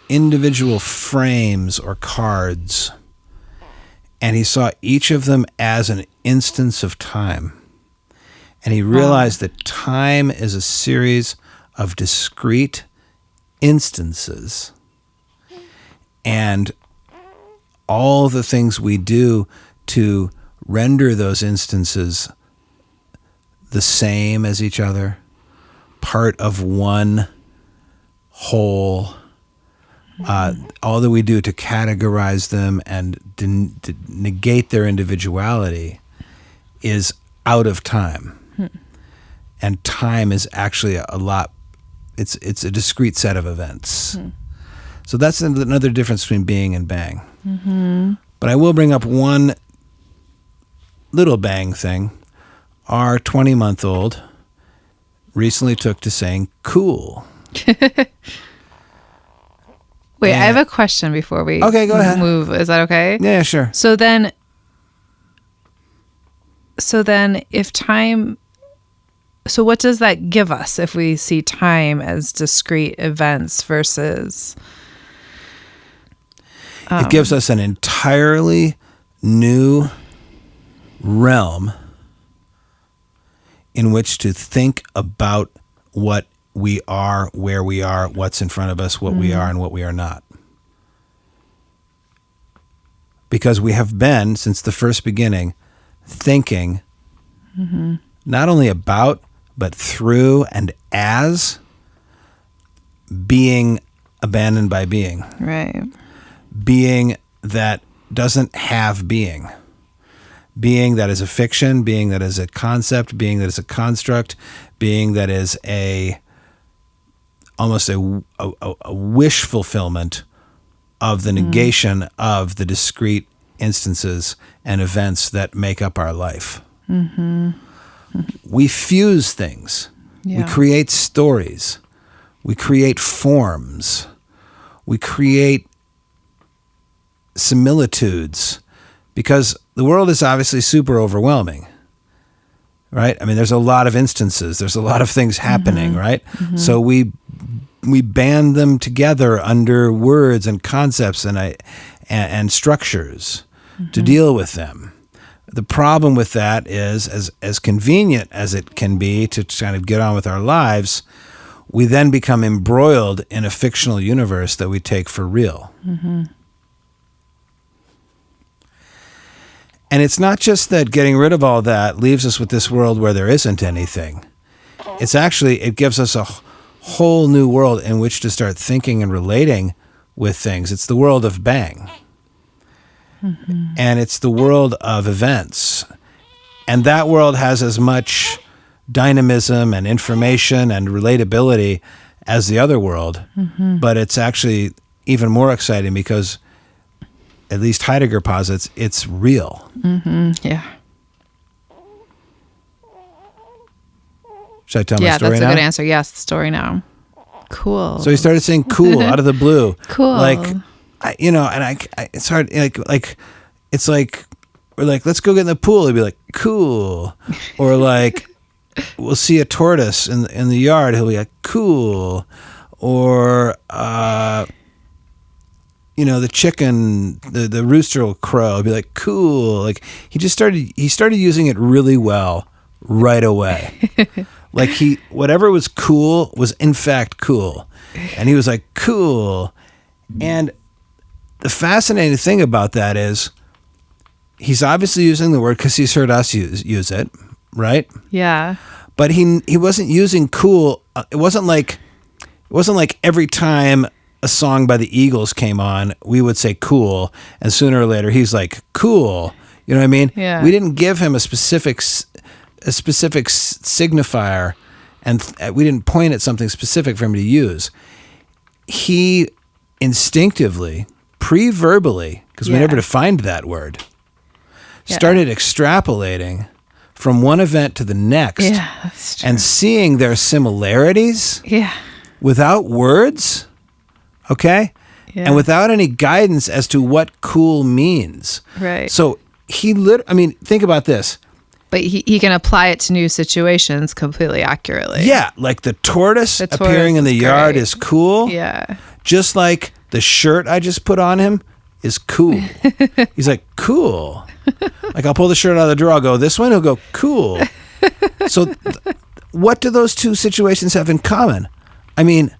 individual frames or cards, and he saw each of them as an instance of time. And he realized that time is a series of discrete instances, and all the things we do to render those instances the same as each other, part of one whole, all that we do to categorize them and to negate their individuality is out of time. And time is actually a lot, it's a discrete set of events. So that's another difference between being and bang. But I will bring up one little bang thing. Our 20-month-old recently took to saying cool. Wait, I have a question before we go ahead. move. Is that okay? Yeah, sure. So then if time, so what does that give us if we see time as discrete events versus... It gives us an entirely new realm in which to think about what we are, where we are, what's in front of us, what we are and what we are not. Because we have been, since the first beginning, thinking not only about, but through and as being abandoned by being. Right. Being that doesn't have being. Being that is a fiction, being that is a concept, being that is a construct, being that is almost a wish fulfillment of the negation of the discrete instances and events that make up our life. We fuse things. Yeah. We create stories. We create forms. We create similitudes, because the world is obviously super overwhelming, right? I mean, there's a lot of instances. There's a lot of things happening, right? So we we band them together under words and concepts and structures to deal with them. The problem with that is, as convenient as it can be to kind of get on with our lives, we then become embroiled in a fictional universe that we take for real. Mm-hmm. And it's not just that getting rid of all that leaves us with this world where there isn't anything. It's actually, it gives us a whole new world in which to start thinking and relating with things. It's the world of bang. Mm-hmm. And it's the world of events. And that world has as much dynamism and information and relatability as the other world. Mm-hmm. But it's actually even more exciting because, at least Heidegger posits, it's real. Mm-hmm. Yeah. Should I tell my Yeah, story that's now? a good answer. Yes, the story now. Cool. So he started saying "cool" out of the blue. Cool. Like, it's hard. It's like we're like, let's go get in the pool. He'd be like, "Cool," or like, we'll see a tortoise in the yard. He'll be like, "Cool," or the chicken, the rooster will crow. He'll be like, "Cool." Like he started using it really well right away. Like whatever was cool was in fact cool. And he was like, "Cool." And the fascinating thing about that is he's obviously using the word because he's heard us use it, right? Yeah. But he wasn't using cool. It wasn't like every time a song by the Eagles came on, we would say cool. And sooner or later he's like, "Cool." You know what I mean? Yeah. We didn't give him a specific signifier, and we didn't point at something specific for him to use. He instinctively, pre-verbally, because we never defined that word, started extrapolating from one event to the next, That's true. and seeing their similarities without words, okay? Yeah. And without any guidance as to what cool means. Right. So think about this. But he can apply it to new situations completely accurately. Yeah, like the tortoise appearing in the yard is cool. Yeah. Just like the shirt I just put on him is cool. He's like, "Cool." Like I'll pull the shirt out of the drawer, I'll go, "This one?" He'll go, "Cool." So what do those two situations have in common? I mean,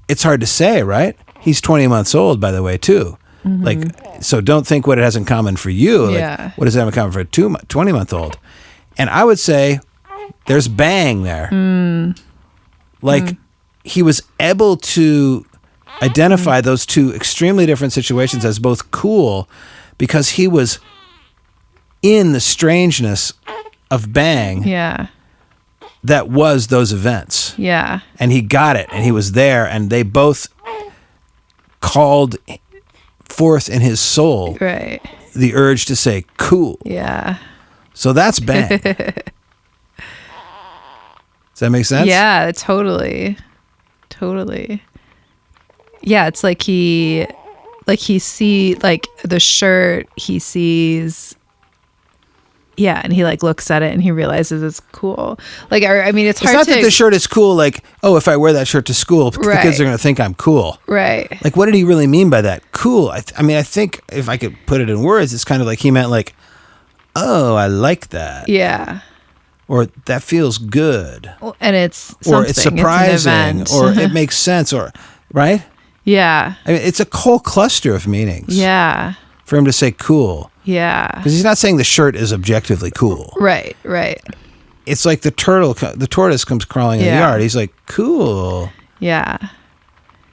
it's hard to say, right? He's 20 months old, by the way, too. Mm-hmm. Like, so don't think what it has in common for you. Like, what does it have in common for a 20-month-old? And I would say there's bang there. Like he was able to identify those two extremely different situations as both cool because he was in the strangeness of bang that was those events. Yeah. And he got it, and he was there, and they both called forth in his soul the urge to say cool. Yeah. So that's bang. Does that make sense? Yeah, totally. Totally. Yeah, it's like he see like the shirt, he sees and he like looks at it and he realizes it's cool. Like I mean it's hard not that the shirt is cool, like, oh, if I wear that shirt to school, the kids are going to think I'm cool. Right. Like, what did he really mean by that? Cool. I mean, I think if I could put it in words, it's kind of like he meant like, oh, I like that. Yeah. Or that feels good. And it's something. Or it's surprising. It's Or it makes sense. Or, right? Yeah. I mean, it's a whole cluster of meanings. Yeah. For him to say cool. Yeah. Because he's not saying the shirt is objectively cool. Right, right. It's like the tortoise comes crawling in the yard. He's like, cool. Yeah.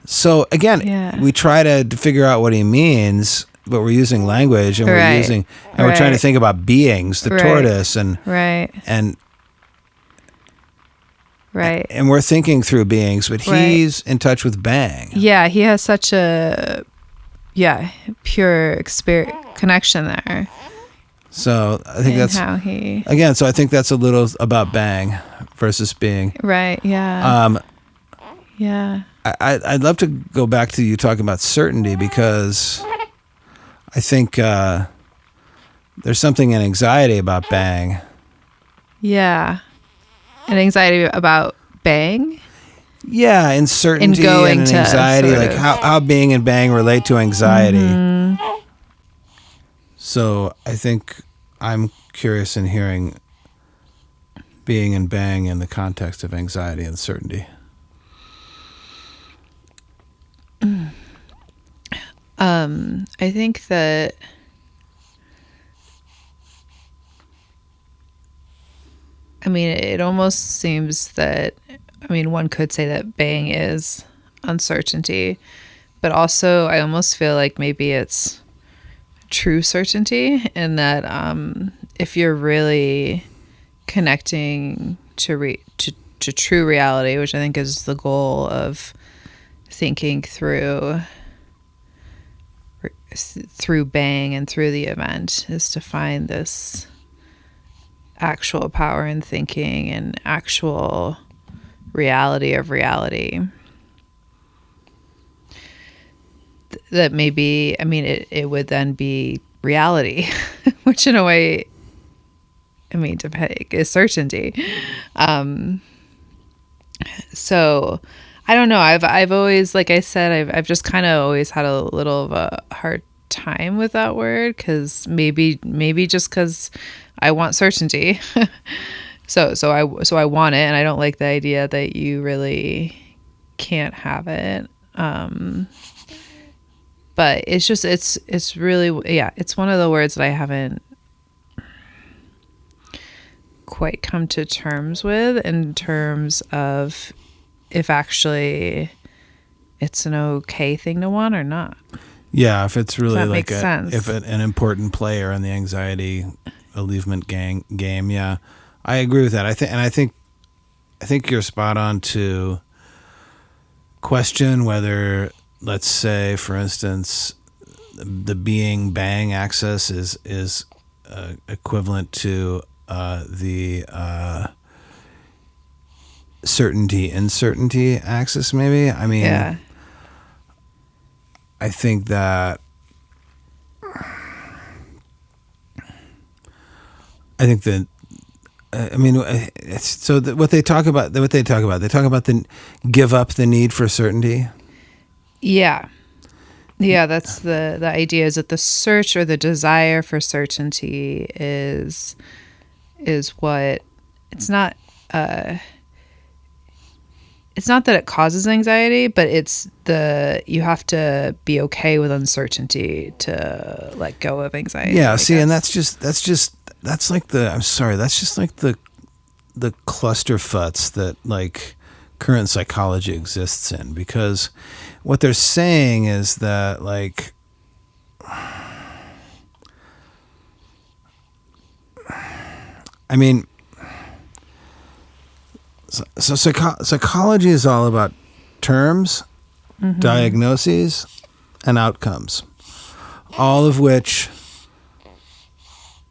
So again, we try to figure out what he means, but we're using language and we're trying to think about beings, the tortoise and and we're thinking through beings, but he's in touch with bang. Yeah, he has such a pure connection there. So I think that's how he again. So I think that's a little about bang versus being. Right. Yeah. Yeah. I'd love to go back to you talking about certainty because I think there's something in anxiety about bang. Yeah. An anxiety about bang? Yeah, uncertainty and anxiety, like how being and bang relate to anxiety. Mm-hmm. So I think I'm curious in hearing being and bang in the context of anxiety and certainty. I think that it almost seems that, one could say that bang is uncertainty, but also I almost feel like maybe it's true certainty, and that if you're really connecting to true reality, which I think is the goal of thinking through bang and through the event, is to find this actual power in thinking and actual reality of reality. That maybe, it would then be reality, which in a way, is certainty. So I don't know. I've always, like I said, I've just kind of always had a little of a hard time with that word, because maybe just because I want certainty. so I want it, and I don't like the idea that you really can't have it. But it's just, it's really, yeah, it's one of the words that I haven't quite come to terms with, in terms of if actually it's an okay thing to want or not. Yeah, if it's really like if an important player in the anxiety alleviation game, yeah, I agree with that. I think you're spot on to question whether, let's say, for instance, the being bang axis is equivalent to the certainty uncertainty axis. Maybe. Yeah. I think that. What they talk about the give up the need for certainty. Yeah. Yeah, that's the idea, is that the search or the desire for certainty is what, it's not that it causes anxiety, but it's you have to be okay with uncertainty to let go of anxiety. Yeah, and that's just like the clusterfuts that like current psychology exists in, because what they're saying is that, like, so psychology is all about terms, mm-hmm. diagnoses, and outcomes, all of which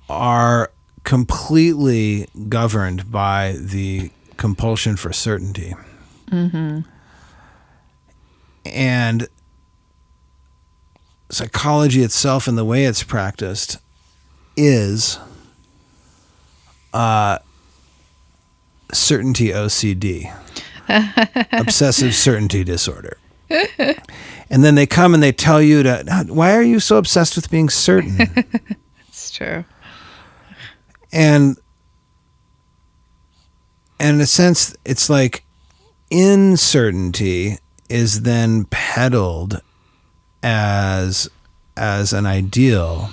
are completely governed by the compulsion for certainty. Mm-hmm. And psychology itself, and the way it's practiced, is certainty OCD, obsessive certainty disorder. And then they come and they tell you why are you so obsessed with being certain? It's true. And in a sense, it's like uncertainty is then peddled as an ideal.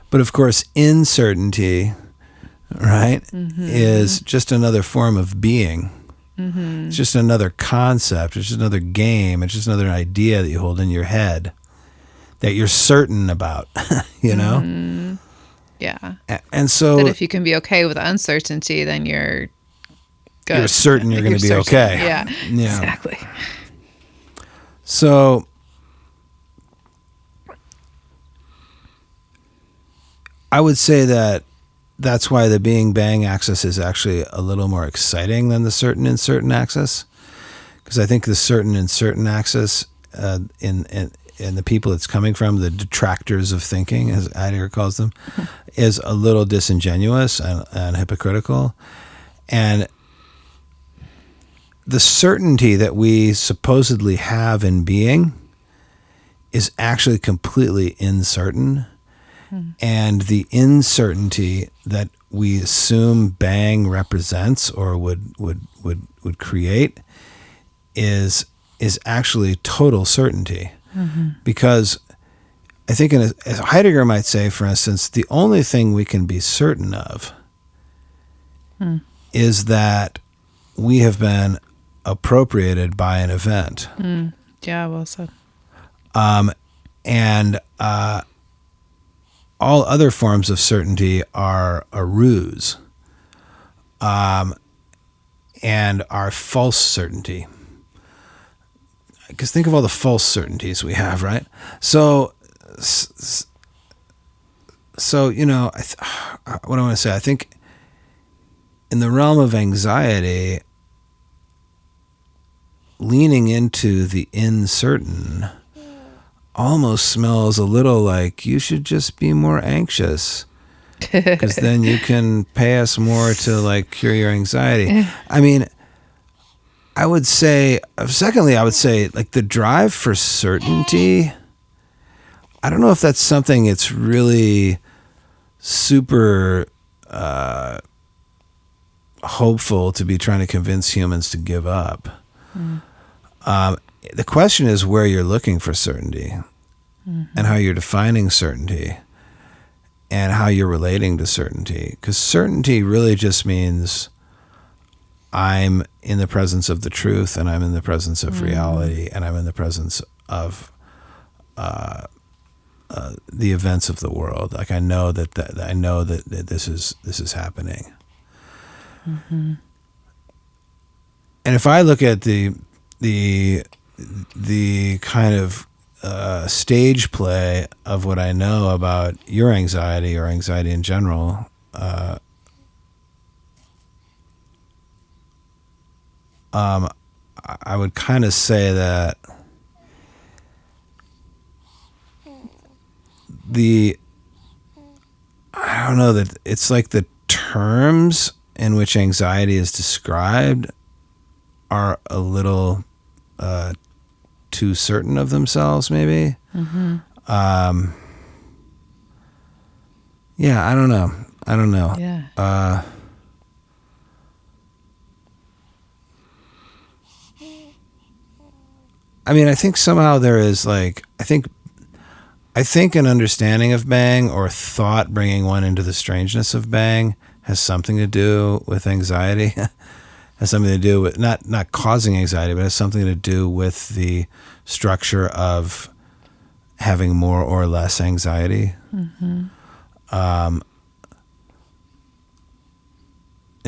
But of course, uncertainty, right, mm-hmm. is just another form of being. Mm-hmm. It's just another concept. It's just another game. It's just another idea that you hold in your head that you're certain about, you know? Mm-hmm. Yeah. And so that if you can be okay with uncertainty, then you're good. You're certain you're going to be certain. Okay. Yeah, exactly. So I would say that's why the being bang axis is actually a little more exciting than the certain and certain axis, because I think the certain and certain axis in the people it's coming from, the detractors of thinking, as Heidegger calls them, is a little disingenuous and hypocritical. And the certainty that we supposedly have in being is actually completely uncertain. And the uncertainty that we assume bang represents or would create is actually total certainty. Because I think as Heidegger might say, for instance, the only thing we can be certain of is that we have been appropriated by an event. Yeah, well said. And all other forms of certainty are a ruse, and are false certainty. Because think of all the false certainties we have, right? So you know, what I want to say, I think in the realm of anxiety, leaning into the uncertain almost smells a little like you should just be more anxious, because then you can pay us more to like cure your anxiety. I mean, I would say, secondly, I would say like the drive for certainty, I don't know if that's something it's really super hopeful to be trying to convince humans to give up. The question is where you're looking for certainty, and how you're defining certainty, and how you're relating to certainty. Because certainty really just means I'm in the presence of the truth, and I'm in the presence of reality, and I'm in the presence of the events of the world. Like I know that this is happening. And if I look at the kind of stage play of what I know about your anxiety or anxiety in general, I would kind of say that I don't know, that it's like the terms in which anxiety is described are a little too certain of themselves, maybe. Yeah, I don't know. Yeah. I mean, I think somehow there is like, I think an understanding of bang, or thought bringing one into the strangeness of bang, has something to do with anxiety. Has something to do with not causing anxiety, but has something to do with the structure of having more or less anxiety. In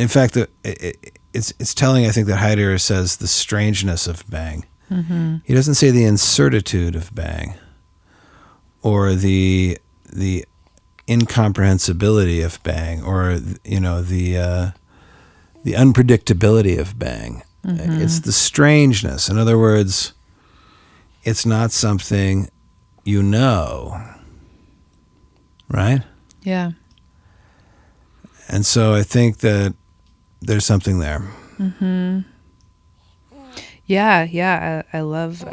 fact, it's telling, I think, that Heidegger says the strangeness of bang. He doesn't say the incertitude of bang, or the incomprehensibility of bang, or you know, the unpredictability of bang. It's the strangeness. In other words, it's not something you know, right? Yeah. And so I think that there's something there. Yeah. I love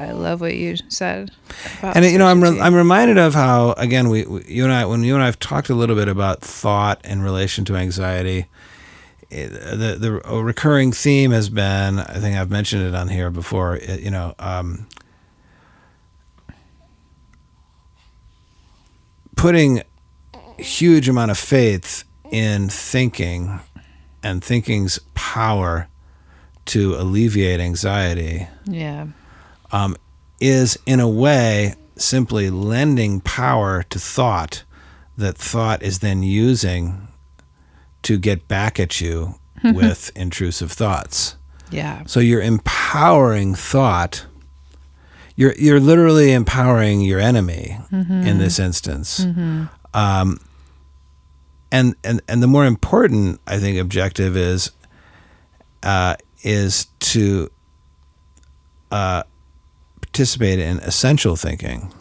what you said. And you know, I'm reminded of how, again, when you and I have talked a little bit about thought in relation to anxiety. The recurring theme has been, I think I've mentioned it on here before, putting a huge amount of faith in thinking and thinking's power to alleviate anxiety. Yeah. Is in a way simply lending power to thought that thought is then using to get back at you with intrusive thoughts. Yeah. So you're empowering thought. You're literally empowering your enemy in this instance. And the more important, I think, objective is to participate in essential thinking.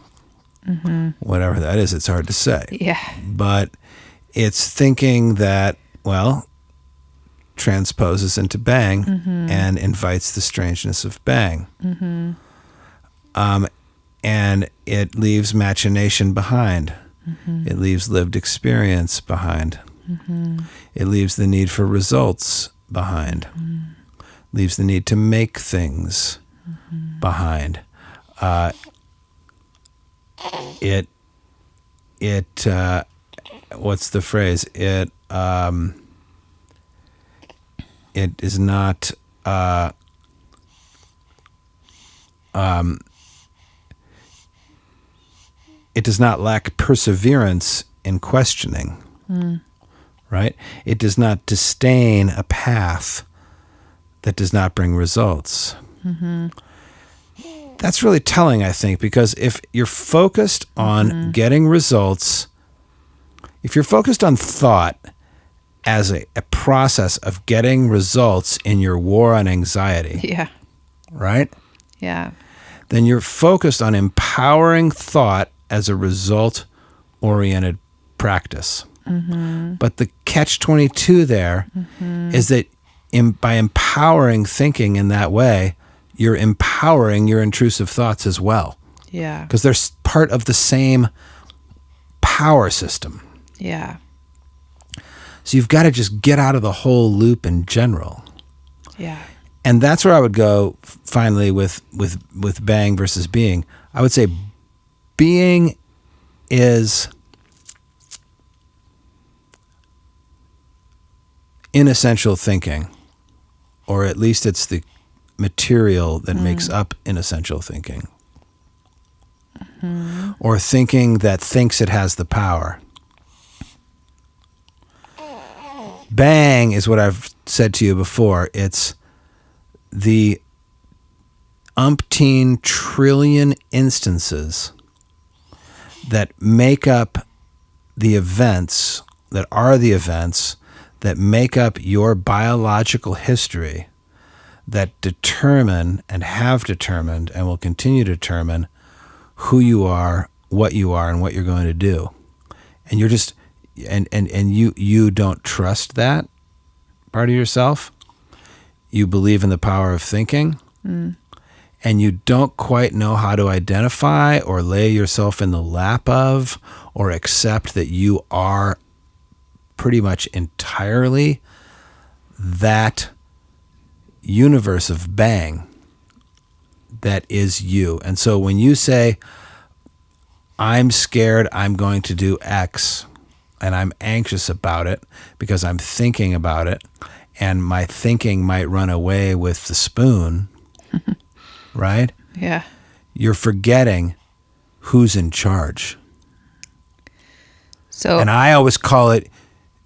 Whatever that is, it's hard to say. Yeah. But it's thinking that, well, transposes into bang and invites the strangeness of bang. And it leaves machination behind. It leaves lived experience behind. It leaves the need for results behind. Leaves the need to make things behind. What's the phrase? It is not, it does not lack perseverance in questioning, right? It does not disdain a path that does not bring results. That's really telling, I think, because if you're focused on getting results, if you're focused on thought as a process of getting results in your war on anxiety, right? Yeah. Then you're focused on empowering thought as a result-oriented practice. But the catch-22 there is that by empowering thinking in that way, you're empowering your intrusive thoughts as well. Yeah. Because they're part of the same power system. Yeah. So you've got to just get out of the whole loop in general. Yeah. And that's where I would go finally with bang versus being. I would say being is inessential thinking, or at least it's the material that makes up inessential thinking. Or thinking that thinks it has the power. Bang is what I've said to you before. It's the umpteen trillion instances that make up the events, that are the events that make up your biological history, that determine and have determined and will continue to determine who you are, what you are, and what you're going to do. And you're just, and you don't trust that part of yourself. You believe in the power of thinking, and you don't quite know how to identify or lay yourself in the lap of or accept that you are pretty much entirely that universe of bang that is you. And so when you say, I'm scared I'm going to do X, and I'm anxious about it because I'm thinking about it, and my thinking might run away with the spoon, right? Yeah. You're forgetting who's in charge. So, And I always call it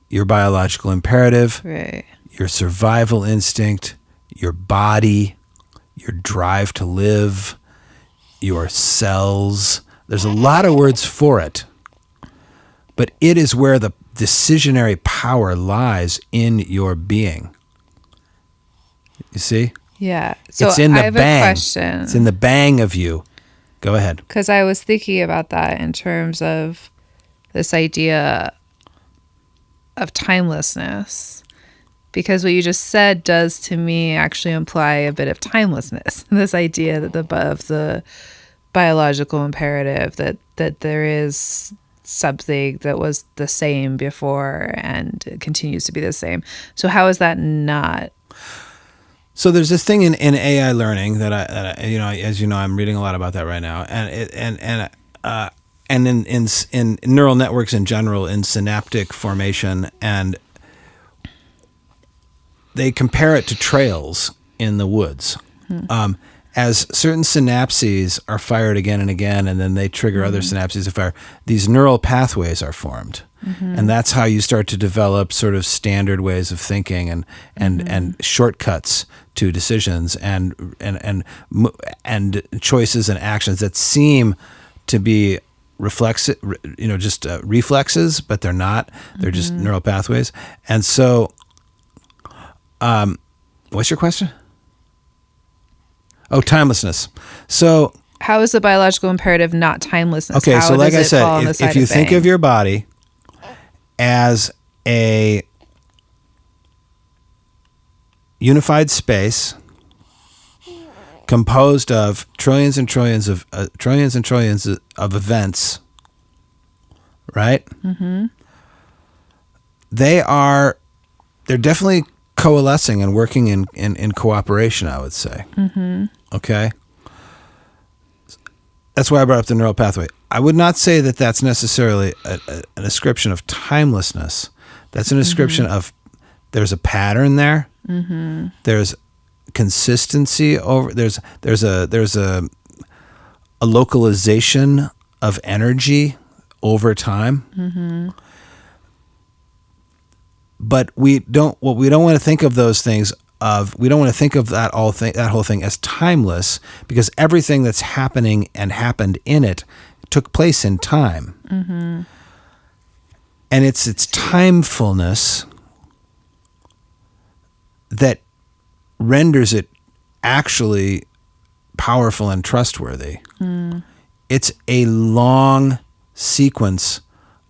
your biological imperative, right. your survival instinct, your body, your drive to live, your cells. There's a lot of words for it, but it is where the decisionary power lies in your being. You see? Yeah. So It's in the I have bang. a question. It's in the bang of you. Go ahead. Because I was thinking about that in terms of this idea of timelessness. Because what you just said does to me actually imply a bit of timelessness. This idea that of the biological imperative that there is something that was the same before and it continues to be the same. So how is that not? So there's this thing in AI learning that I as you know, I'm reading a lot about that right now, and in neural networks in general, in synaptic formation, and they compare it to trails in the woods. As certain synapses are fired again and again, and then they trigger other synapses to fire, these neural pathways are formed. And that's how you start to develop sort of standard ways of thinking and shortcuts to decisions and choices and actions that seem to be reflexes, but they're not. They're just neural pathways. And so, what's your question? Oh, timelessness. So How is the biological imperative not timelessness? okay, How so like does I it fall on the said, side if you of think bang? of your body as a unified space composed of trillions and trillions of events, right? Mm-hmm. They're definitely coalescing and working in cooperation, I would say. Mm-hmm. Okay? That's why I brought up the neural pathway. I would not say that that's necessarily an ascription of timelessness. That's an ascription of there's a pattern there. Mm-hmm. There's consistency over. There's a localization of energy over time. Mm-hmm. But we don't want to think of those things we don't want to think of that whole thing as timeless, because everything that's happening and happened in it took place in time. Mm-hmm. And it's timefulness that renders it actually powerful and trustworthy. Mm. It's a long sequence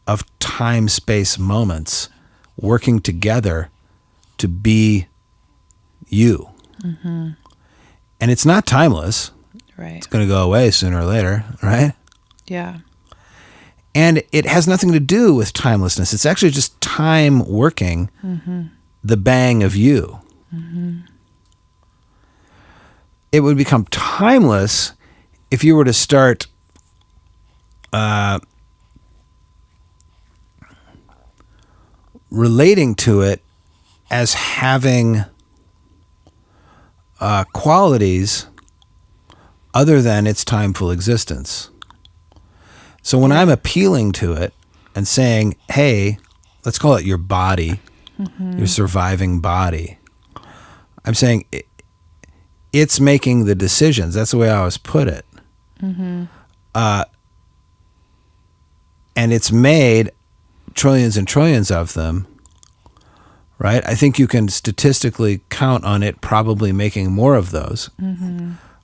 of time-space moments working together to be you. Mm-hmm. And it's not timeless. Right. It's going to go away sooner or later, right? Yeah. And it has nothing to do with timelessness. It's actually just time working the bang of you. Mm-hmm. It would become timeless if you were to start relating to it as having qualities other than its timeful existence. So when I'm appealing to it and saying, hey, let's call it your body, your surviving body, I'm saying it's making the decisions. That's the way I always put it. Mm-hmm. And it's made trillions and trillions of them, right? I think you can statistically count on it probably making more of those,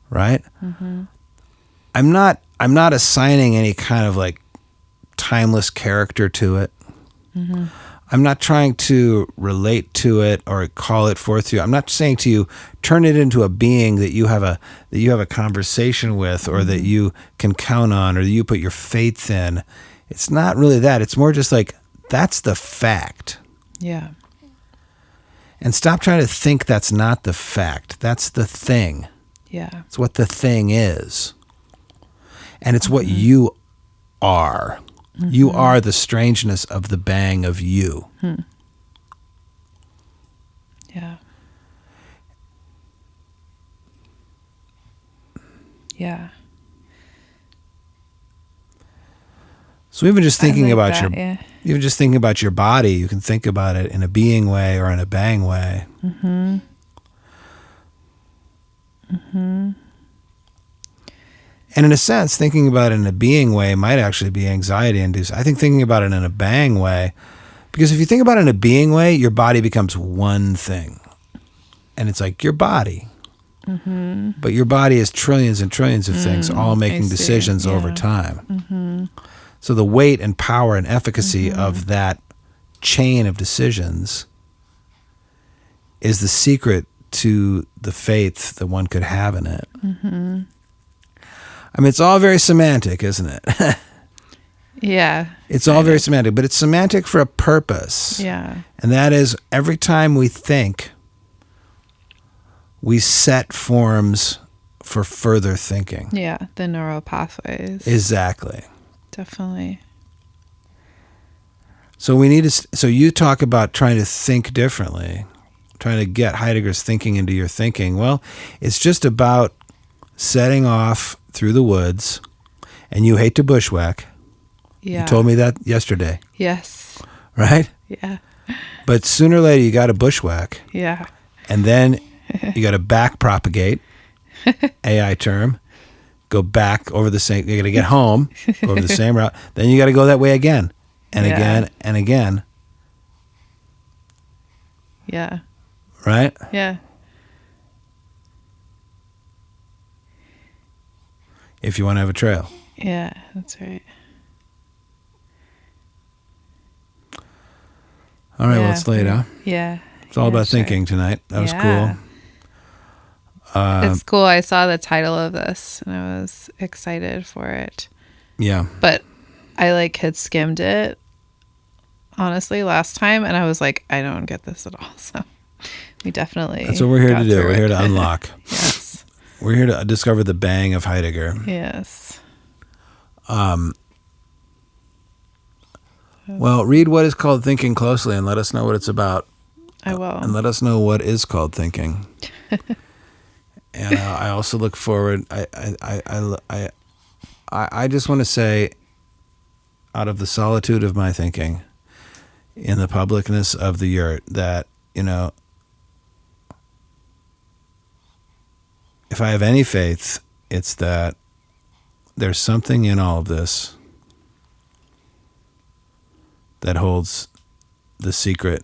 right? Mm-hmm. I'm not assigning any kind of like timeless character to it. Mm-hmm. I'm not trying to relate to it or call it forth to you. I'm not saying to you, turn it into a being that you have a conversation with, or that you can count on, or that you put your faith in. It's not really that. It's more just like, that's the fact. Yeah. And stop trying to think that's not the fact. That's the thing. Yeah. It's what the thing is. And it's what you are. Mm-hmm. You are the strangeness of the bang of you. Yeah. Yeah. So even just thinking about that, even just thinking about your body, you can think about it in a being way or in a bang way. Mm-hmm. Mm-hmm. And in a sense, thinking about it in a being way might actually be anxiety induced. I think thinking about it in a bang way, because if you think about it in a being way, your body becomes one thing. And it's like your body. Mm-hmm. But your body is trillions and trillions of things, all making decisions over time. Mm-hmm. So the weight and power and efficacy of that chain of decisions is the secret to the faith that one could have in it. Mm-hmm. I mean, it's all very semantic, isn't it? Yeah. It's all very semantic, but it's semantic for a purpose. Yeah. And that is, every time we think, we set forms for further thinking. Yeah, the neural pathways. Exactly. Definitely. So we need to. So you talk about trying to think differently, trying to get Heidegger's thinking into your thinking. Well, it's just about setting off through the woods, and you hate to bushwhack. Yeah. You told me that yesterday. Yes. Right? Yeah. But sooner or later, you got to bushwhack. Yeah. And then you got to back propagate, AI term, go back over the same, you got to get home, go over the same route. Then you got to go that way again and again and again. Yeah. Right? Yeah. If you want to have a trail. Yeah, that's right. All right, well, let's lay it out. Yeah. It's all about thinking tonight. That was cool. It's cool. I saw the title of this and I was excited for it. Yeah. But I had skimmed it, honestly, last time. And I was like, I don't get this at all. So we definitely. That's what we're here to do. We're here to unlock. Yes. We're here to discover the bang of Heidegger. Yes. Well, read What is Called Thinking closely and let us know what it's about. I will. And let us know what is called thinking. And I also look forward. I just want to say, out of the solitude of my thinking, in the publicness of the yurt, that, if I have any faith, it's that there's something in all of this that holds the secret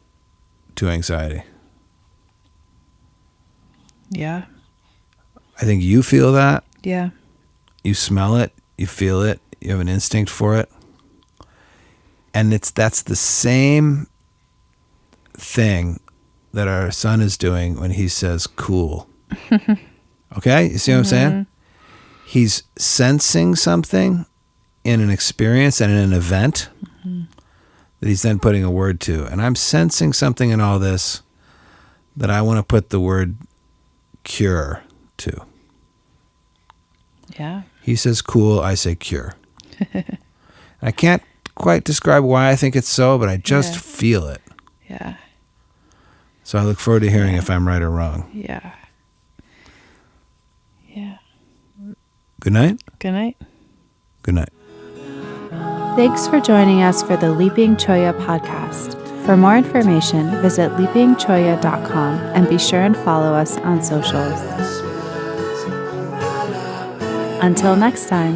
to anxiety. Yeah. I think you feel that. Yeah. You smell it. You feel it. You have an instinct for it. And that's the same thing that our son is doing when he says cool. Okay? You see what I'm saying? He's sensing something in an experience and in an event that he's then putting a word to. And I'm sensing something in all this that I want to put the word cure to. Yeah. He says cool, I say cure. I can't quite describe why I think it's so, but I just feel it. Yeah. So I look forward to hearing if I'm right or wrong. Yeah. Yeah. Good night. Good night. Good night. Thanks for joining us for the Leaping Choya podcast. For more information, visit leapingchoya.com and be sure and follow us on socials. Until next time.